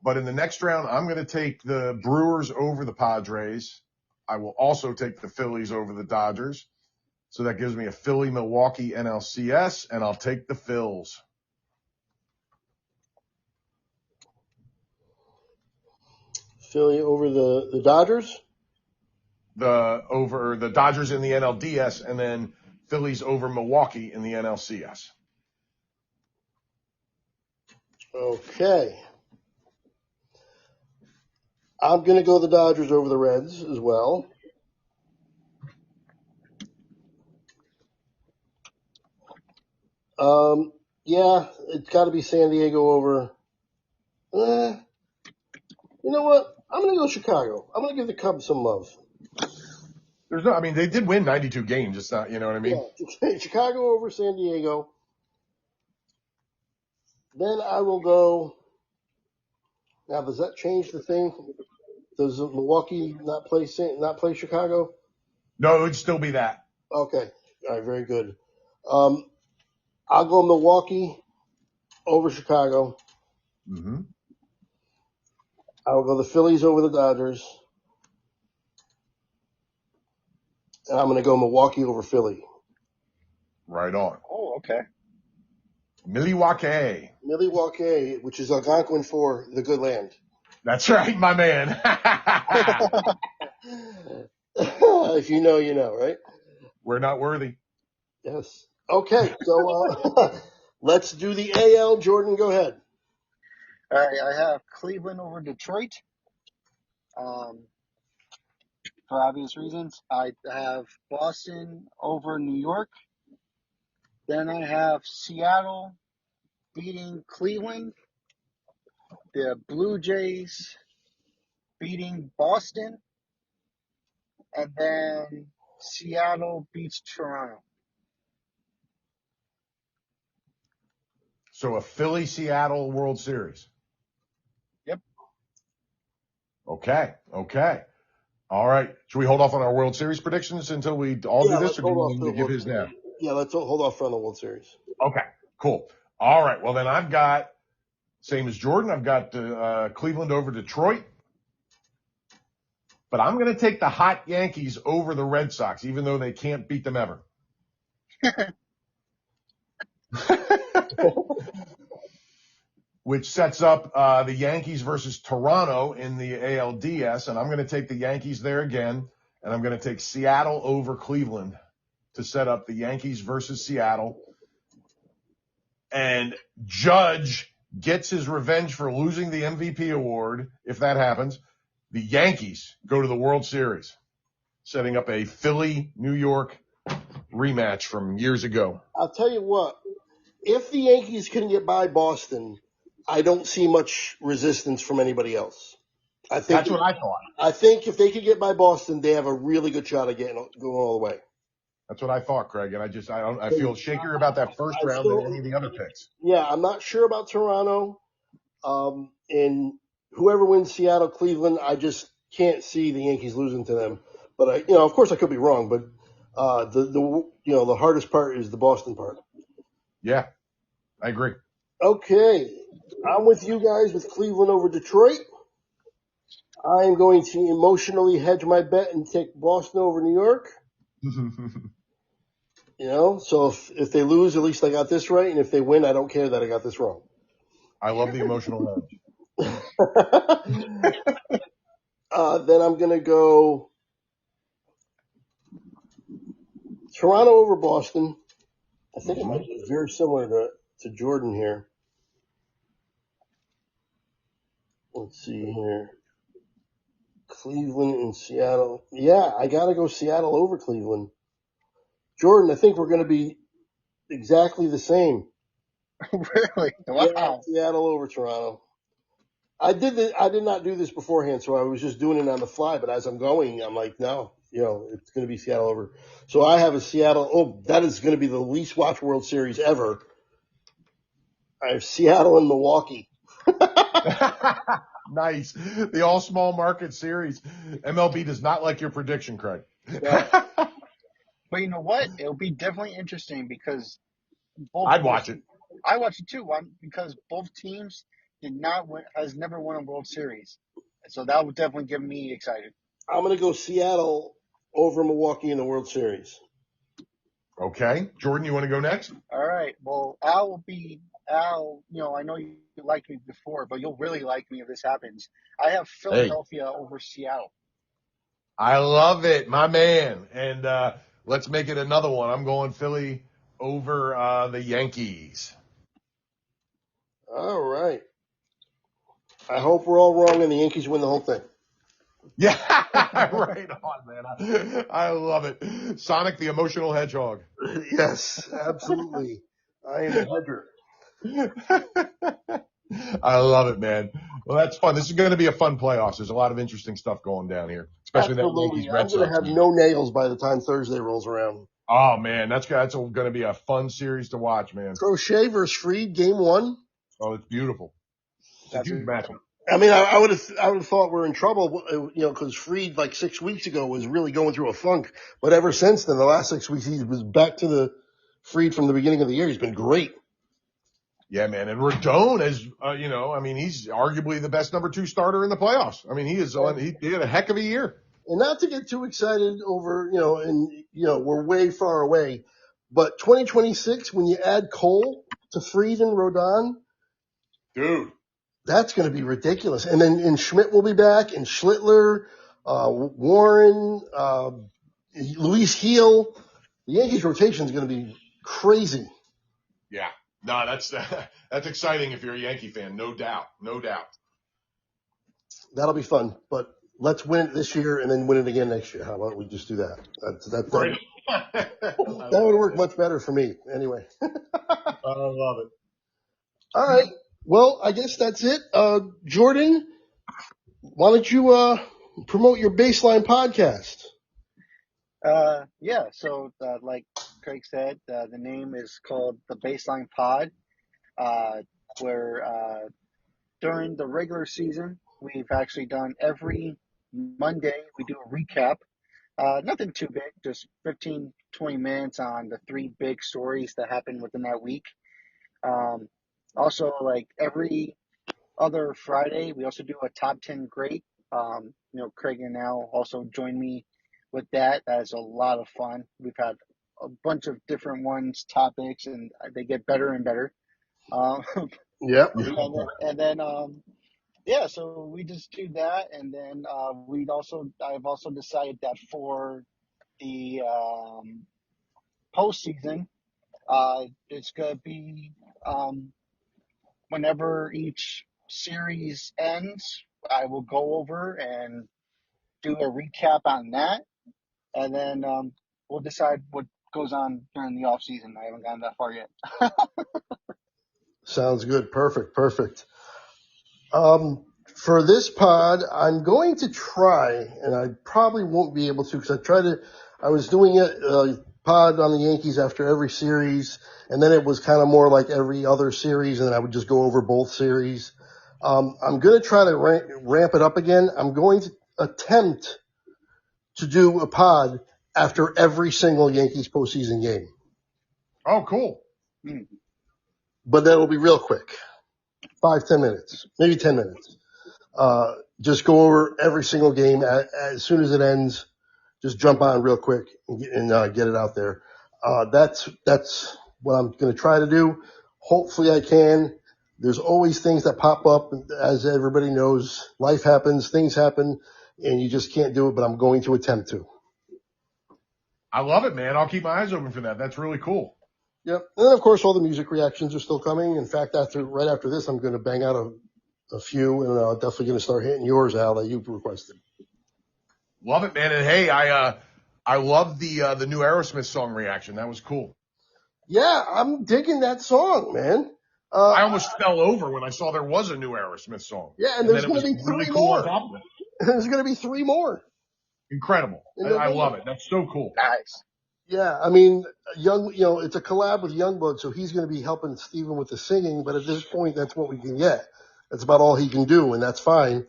[SPEAKER 3] But in the next round, I'm going to take the Brewers over the Padres. I will also take the Phillies over the Dodgers. So that gives me a Philly-Milwaukee NLCS, and I'll take the Phils.
[SPEAKER 1] Philly over the Dodgers?
[SPEAKER 3] the Dodgers in the NLDS, and then Phillies over Milwaukee in the NLCS.
[SPEAKER 1] Okay. I'm going to go the Dodgers over the Reds as well. Yeah, it's got to be San Diego over. You know what? I'm going to go Chicago. I'm going to give the Cubs some love.
[SPEAKER 3] They did win 92 games. It's not, you know what I mean?
[SPEAKER 1] Yeah, Chicago over San Diego. Then I will go. Now, does that change the thing? Does Milwaukee not play Chicago?
[SPEAKER 3] No, it would still be that.
[SPEAKER 1] Okay. All right. Very good. I'll go Milwaukee over Chicago.
[SPEAKER 3] Mm-hmm.
[SPEAKER 1] I'll go the Phillies over the Dodgers. And I'm going to go Milwaukee over Philly.
[SPEAKER 3] Right on.
[SPEAKER 2] Oh, okay.
[SPEAKER 3] Milwaukee.
[SPEAKER 1] Milwaukee, which is Algonquin for the good land.
[SPEAKER 3] That's right, my man.
[SPEAKER 1] If you know, you know, right?
[SPEAKER 3] We're not worthy.
[SPEAKER 1] Yes. Okay, so let's do the AL. Jordan, go ahead.
[SPEAKER 2] All right, I have Cleveland over Detroit. For obvious reasons. I have Boston over New York. Then I have Seattle beating Cleveland. The Blue Jays beating Boston. And then Seattle beats Toronto.
[SPEAKER 3] So a Philly-Seattle World Series.
[SPEAKER 2] Yep.
[SPEAKER 3] Okay. All right. Should we hold off on our World Series predictions until we all do this, or do you want me to give his now?
[SPEAKER 1] Yeah, let's hold off on the World Series.
[SPEAKER 3] Okay, cool. All right. Well, then I've got, same as Jordan, I've got Cleveland over Detroit. But I'm going to take the hot Yankees over the Red Sox, even though they can't beat them ever. Which sets up the Yankees versus Toronto in the ALDS. And I'm going to take the Yankees there again. And I'm going to take Seattle over Cleveland to set up the Yankees versus Seattle. And Judge gets his revenge for losing the MVP award, if that happens. The Yankees go to the World Series, setting up a Philly-New York rematch from years ago.
[SPEAKER 1] I'll tell you what, if the Yankees can get by Boston, I don't see much resistance from anybody else.
[SPEAKER 3] That's what I thought.
[SPEAKER 1] I think if they could get by Boston, they have a really good shot of going all the way.
[SPEAKER 3] That's what I thought, Craig, and I feel shakier about that first round than any of the other picks.
[SPEAKER 1] Yeah, I'm not sure about Toronto. And whoever wins Seattle, Cleveland, I just can't see the Yankees losing to them. But of course I could be wrong, but the hardest part is the Boston part.
[SPEAKER 3] Yeah, I agree.
[SPEAKER 1] Okay, I'm with you guys with Cleveland over Detroit. I am going to emotionally hedge my bet and take Boston over New York. So if they lose, at least I got this right, and if they win, I don't care that I got this wrong.
[SPEAKER 3] I love the emotional hedge.
[SPEAKER 1] Then I'm going to go Toronto over Boston. I think it might be very similar to Jordan here. Let's see here. Cleveland and Seattle. Yeah, I got to go Seattle over Cleveland. Jordan, I think we're going to be exactly the same.
[SPEAKER 2] Really? Wow.
[SPEAKER 1] Yeah, Seattle over Toronto. I did not do this beforehand, so I was just doing it on the fly. But as I'm going, I'm like, no, it's going to be Seattle over. So I have a Seattle. Oh, that is going to be the least watched World Series ever. I have Seattle and Milwaukee.
[SPEAKER 3] Nice. The all small market series. MLB does not like your prediction, Craig.
[SPEAKER 1] Yeah.
[SPEAKER 2] But you know what? It'll be definitely interesting because
[SPEAKER 3] I'd watch it.
[SPEAKER 2] I watch it too. Because both teams has never won a World Series, so that would definitely get me excited.
[SPEAKER 1] I'm going to go Seattle over Milwaukee in the World Series.
[SPEAKER 3] Okay, Jordan, you want to go next?
[SPEAKER 2] All right. Well, Al. I know you liked me before, but you'll really like me if this happens. I have Philadelphia over Seattle.
[SPEAKER 3] I love it, my man. And let's make it another one. I'm going Philly over the Yankees.
[SPEAKER 1] All right. I hope we're all wrong and the Yankees win the whole thing.
[SPEAKER 3] Yeah, right on, man. I love it. Sonic the Emotional Hedgehog.
[SPEAKER 1] Yes, absolutely. I am a hedger.
[SPEAKER 3] I love it, man. Well, that's fun. This is going to be a fun playoffs. There's a lot of interesting stuff going down here, especially that Yankees
[SPEAKER 1] Absolutely.
[SPEAKER 3] Red
[SPEAKER 1] I'm going to
[SPEAKER 3] Sox
[SPEAKER 1] have
[SPEAKER 3] game.
[SPEAKER 1] no nails by the time Thursday rolls around.
[SPEAKER 3] Oh man, that's going to be a fun series to watch, man.
[SPEAKER 1] Crochet versus Freed, game one.
[SPEAKER 3] Oh, it's beautiful. It's a huge matchup.
[SPEAKER 1] I mean, I would have thought we're in trouble, because Freed like 6 weeks ago was really going through a funk. But ever since then, the last 6 weeks, he was back to the Freed from the beginning of the year. He's been great.
[SPEAKER 3] Yeah, man. And Rodon is, he's arguably the best number 2 starter in the playoffs. I mean, he had a heck of a year.
[SPEAKER 1] And not to get too excited over, we're way far away, but 2026, when you add Cole to Freed and Rodon,
[SPEAKER 3] Dude.
[SPEAKER 1] that's going to be ridiculous. And Schmidt will be back, and Schlittler, Warren, Luis Heel. The Yankees rotation is going to be crazy.
[SPEAKER 3] Yeah. No, that's exciting if you're a Yankee fan. No doubt.
[SPEAKER 1] That'll be fun, but let's win it this year and then win it again next year. How about we just do that?
[SPEAKER 3] Right.
[SPEAKER 1] That would work much better for me anyway.
[SPEAKER 3] I love it.
[SPEAKER 1] All right. Well, I guess that's it. Jordan, why don't you promote your Baseline podcast?
[SPEAKER 2] Yeah. So, like Craig said, the name is called the Baseline Pod. Where during the regular season, we've actually done every Monday. We do a recap. Nothing too big, just 15, 20 minutes on the 3 big stories that happened within that week. Also, like every other Friday, we also do a top 10 great. Craig and Al also join me with that. That is a lot of fun. We've had a bunch of different topics, and they get better and better.
[SPEAKER 1] Yep.
[SPEAKER 2] And then yeah, so we just do that, and then I've also decided that for the postseason, it's gonna be whenever each series ends, I will go over and do a recap on that, and then we'll decide what goes on during the off season. I haven't gotten that far yet.
[SPEAKER 1] Sounds good. Perfect. For this pod, I'm going to try, and I probably won't be able to because I was doing a pod on the Yankees after every series, and then it was kind of more like every other series, and then I would just go over both series. I'm going to try to ramp it up again. I'm going to attempt to do a pod after every single Yankees postseason game.
[SPEAKER 3] Oh, cool.
[SPEAKER 1] But that'll be real quick. 5-10 minutes, maybe 10 minutes. Just go over every single game as soon as it ends. Just jump on real quick and get it out there. That's what I'm going to try to do. Hopefully I can. There's always things that pop up. As everybody knows, life happens, things happen, and you just can't do it, but I'm going to attempt to.
[SPEAKER 3] I love it, man. I'll keep my eyes open for that. That's really cool.
[SPEAKER 1] Yep. And then, of course, all the music reactions are still coming. In fact, right after this, I'm going to bang out a few, and definitely going to start hitting yours, Al, that you've requested.
[SPEAKER 3] Love it, man. And hey, I love the new Aerosmith song reaction. That was cool.
[SPEAKER 1] Yeah, I'm digging that song, man.
[SPEAKER 3] I almost fell over when I saw there was a new Aerosmith song.
[SPEAKER 1] Yeah, and there's going to be 3 more. There's going to be 3 more.
[SPEAKER 3] Incredible. I love it. That's so cool.
[SPEAKER 2] Nice.
[SPEAKER 1] Yeah, I mean, it's a collab with Youngblood, so he's going to be helping Steven with the singing, but at this point, that's what we can get. That's about all he can do, and that's fine.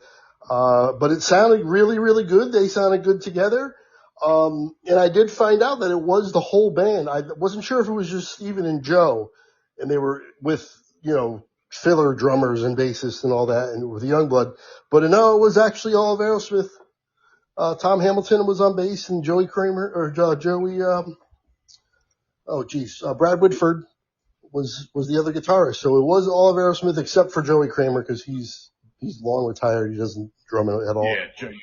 [SPEAKER 1] But it sounded really, really good. They sounded good together. And I did find out that it was the whole band. I wasn't sure if it was just Steven and Joe, and they were with, filler drummers and bassists and all that, and with Youngblood. But no, it was actually all of Aerosmith. Tom Hamilton was on bass, and Brad Whitford was the other guitarist. So it was all of Aerosmith except for Joey Kramer because he's he's long retired. He doesn't drum it at all.
[SPEAKER 3] Yeah, Joey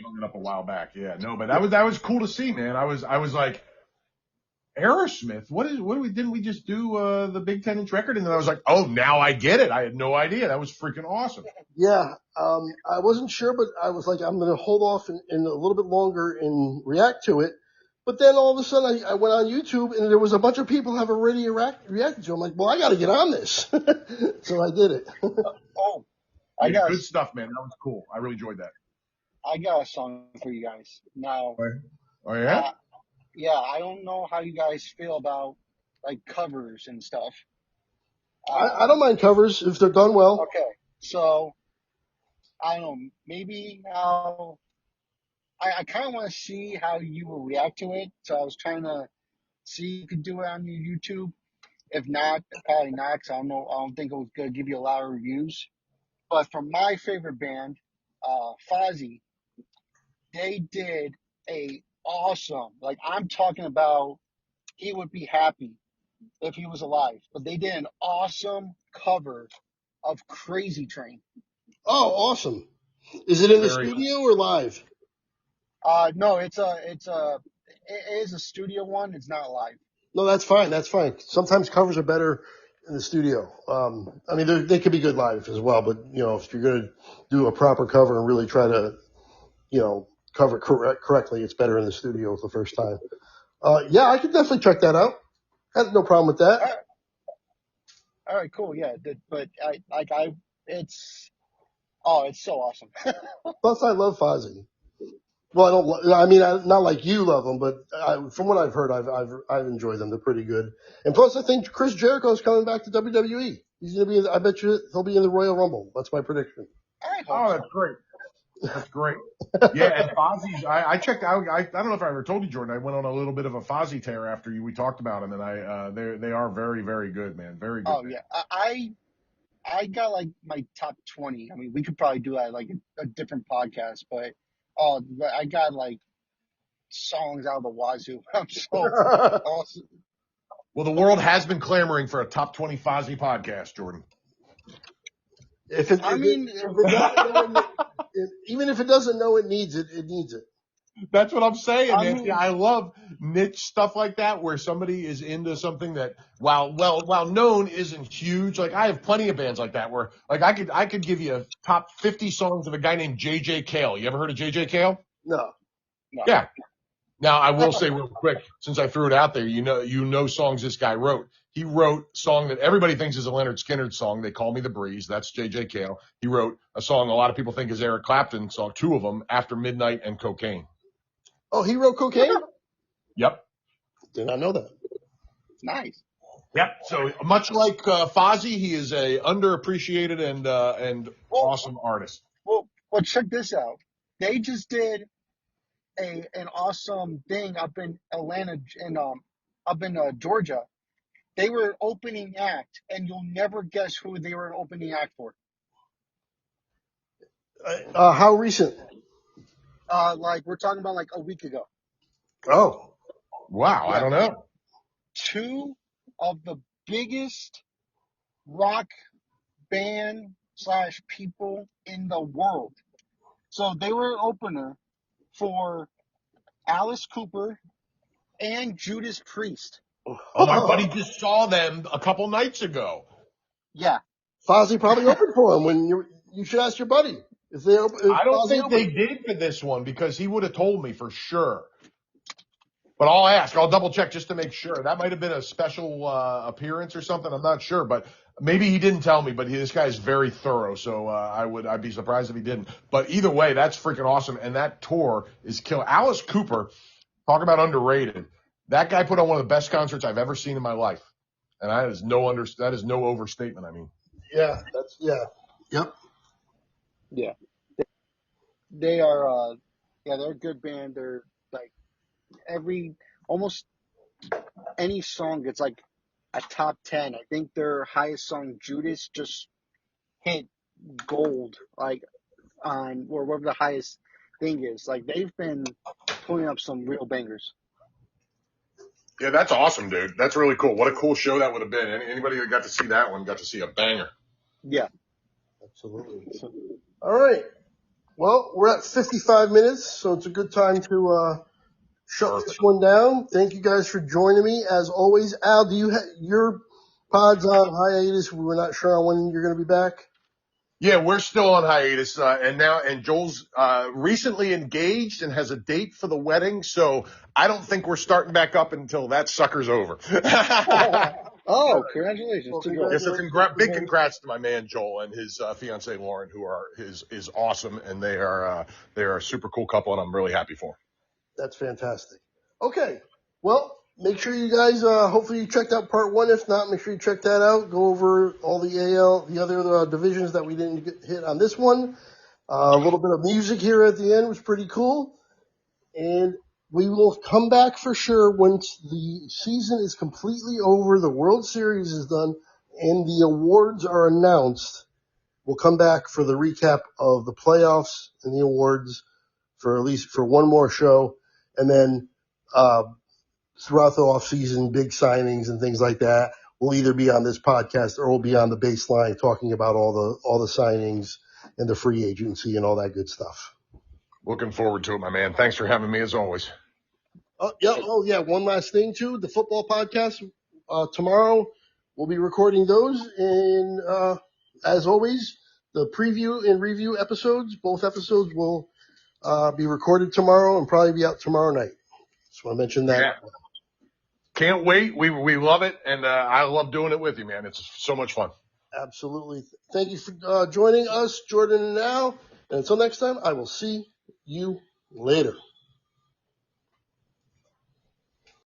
[SPEAKER 3] hung it up a while back. Yeah, no, but that was cool to see, man. I was like, Aerosmith, didn't we just do the big 10-inch record? And then I was like, oh, now I get it. I had no idea. That was freaking awesome.
[SPEAKER 1] Yeah, I wasn't sure, but I was like, I'm going to hold off in a little bit longer and react to it. But then all of a sudden, I went on YouTube, and there was a bunch of people have already reacted to it. I'm like, well, I got to get on this. So I did it.
[SPEAKER 2] Oh,
[SPEAKER 3] Good stuff, man. That was cool. I really enjoyed that.
[SPEAKER 2] I got a song for you guys. Now,
[SPEAKER 3] Oh, yeah?
[SPEAKER 2] yeah, I don't know how you guys feel about like covers and stuff.
[SPEAKER 1] I don't mind covers if they're done well.
[SPEAKER 2] Okay, so I don't know, maybe now I kind of want to see how you will react to it. So I was trying to see if you could do it on your YouTube. If not, probably not, because I don't think it was going to give you a lot of reviews. But for my favorite band, Fozzy, they did a awesome, like I'm talking about, he would be happy if he was alive. But they did an awesome cover of Crazy Train.
[SPEAKER 1] Oh, awesome. Is it in the studio or live?
[SPEAKER 2] No, it is a studio one. It's not live.
[SPEAKER 1] No, that's fine. That's fine. Sometimes covers are better in the studio. I mean, they could be good live as well, but if you're going to do a proper cover and really try to, cover correctly, it's better in the studio the first time. Yeah, I could definitely check that out. I have no problem with that.
[SPEAKER 2] All right, cool. Yeah, but it's so awesome.
[SPEAKER 1] Plus, I love Fozzy. Well, not like you love them, but from what I've heard, I've enjoyed them. They're pretty good. And plus, I think Chris Jericho's coming back to WWE. He's gonna be. I bet you he'll be in the Royal Rumble. That's my prediction.
[SPEAKER 3] That's great. That's great. Yeah, and Fozzy's. I checked out. I don't know if I ever told you, Jordan. I went on a little bit of a Fozzy tear after we talked about him, and they are very, very good, man. Very good.
[SPEAKER 2] Oh yeah, I got like my top 20. I mean, we could probably do that like a different podcast, but I got like songs out of the wazoo. I'm so awesome.
[SPEAKER 3] Well, the world has been clamoring for a top 20 Fozzy podcast, Jordan.
[SPEAKER 1] Even if it doesn't know it needs it, it needs it.
[SPEAKER 3] That's what I'm saying, man. I love niche stuff like that where somebody is into something that while known isn't huge. Like I have plenty of bands like that where like I could give you a top 50 songs of a guy named JJ Cale. You ever heard of JJ Cale?
[SPEAKER 1] No.
[SPEAKER 3] Yeah. Now I will say real quick, since I threw it out there, you know songs this guy wrote. He wrote a song that everybody thinks is a Leonard Skinner song. They Call Me the Breeze. That's JJ Cale. He wrote a song a lot of people think is Eric Clapton song, two of them, After Midnight and Cocaine.
[SPEAKER 1] Oh, he wrote Cocaine?
[SPEAKER 3] Yep.
[SPEAKER 1] Did not know that.
[SPEAKER 2] Nice.
[SPEAKER 3] Yep. So much like Fozzy, he is a underappreciated and awesome artist.
[SPEAKER 2] Well, check this out. They just did an awesome thing up in Atlanta and up in Georgia. They were an opening act, and you'll never guess who they were an opening act for.
[SPEAKER 1] How recent?
[SPEAKER 2] Like we're talking about like a week ago.
[SPEAKER 1] Oh,
[SPEAKER 3] wow! Yeah. I don't know.
[SPEAKER 2] Two of the biggest rock band / people in the world. So they were an opener for Alice Cooper and Judas Priest.
[SPEAKER 3] Oh, my buddy just saw them a couple nights ago.
[SPEAKER 2] Yeah.
[SPEAKER 1] Fozzy probably opened for him when you should ask your buddy.
[SPEAKER 3] I don't think they did for this one because he would have told me for sure. But I'll ask. I'll double check just to make sure. That might have been a special appearance or something. I'm not sure, but maybe he didn't tell me. But this guy is very thorough, so I'd be surprised if he didn't. But either way, that's freaking awesome. And that tour is killer. Alice Cooper, talk about underrated. That guy put on one of the best concerts I've ever seen in my life, and that is no overstatement. I mean,
[SPEAKER 1] yeah, yep,
[SPEAKER 2] yeah. They are, they're a good band. They're like almost any song gets like a top 10. I think their highest song, Judas, just hit gold, like on or whatever the highest thing is. Like they've been putting up some real bangers.
[SPEAKER 3] Yeah, that's awesome, dude. That's really cool. What a cool show that would have been. Anybody that got to see that one got to see a banger.
[SPEAKER 2] Yeah.
[SPEAKER 1] Absolutely. All right. Well, we're at 55 minutes, so it's a good time to shut this one down. Thank you guys for joining me. As always, Al, do you your pod's on hiatus? We were not sure on when you're going to be back.
[SPEAKER 3] Yeah, we're still on hiatus, and Joel's recently engaged and has a date for the wedding, so I don't think we're starting back up until that sucker's over.
[SPEAKER 2] Oh, congratulations
[SPEAKER 1] Well,
[SPEAKER 2] to Joel.
[SPEAKER 3] Yes, so big congrats to my man Joel and his fiancee Lauren, who is awesome, and they are a super cool couple, and I'm really happy for them.
[SPEAKER 1] That's fantastic. Okay. Well, make sure you guys, hopefully you checked out part 1. If not, make sure you check that out. Go over all the other divisions that we didn't hit on this one. A little bit of music here at the end was pretty cool. And we will come back for sure once the season is completely over, the World Series is done, and the awards are announced. We'll come back for the recap of the playoffs and the awards for at least for one more show. And then throughout the off season, big signings and things like that will either be on this podcast or we'll be on the baseline talking about all the signings and the free agency and all that good stuff.
[SPEAKER 3] Looking forward to it, my man. Thanks for having me as always.
[SPEAKER 1] Yeah. One last thing too. The football podcast tomorrow. We'll be recording those, and as always, the preview and review episodes. Both episodes will be recorded tomorrow and probably be out tomorrow night. Just want to mention that.
[SPEAKER 3] Yeah. Can't wait. We love it, and I love doing it with you, man. It's so much fun.
[SPEAKER 1] Absolutely. Thank you for joining us, Jordan and Al. And until next time, I will see you later.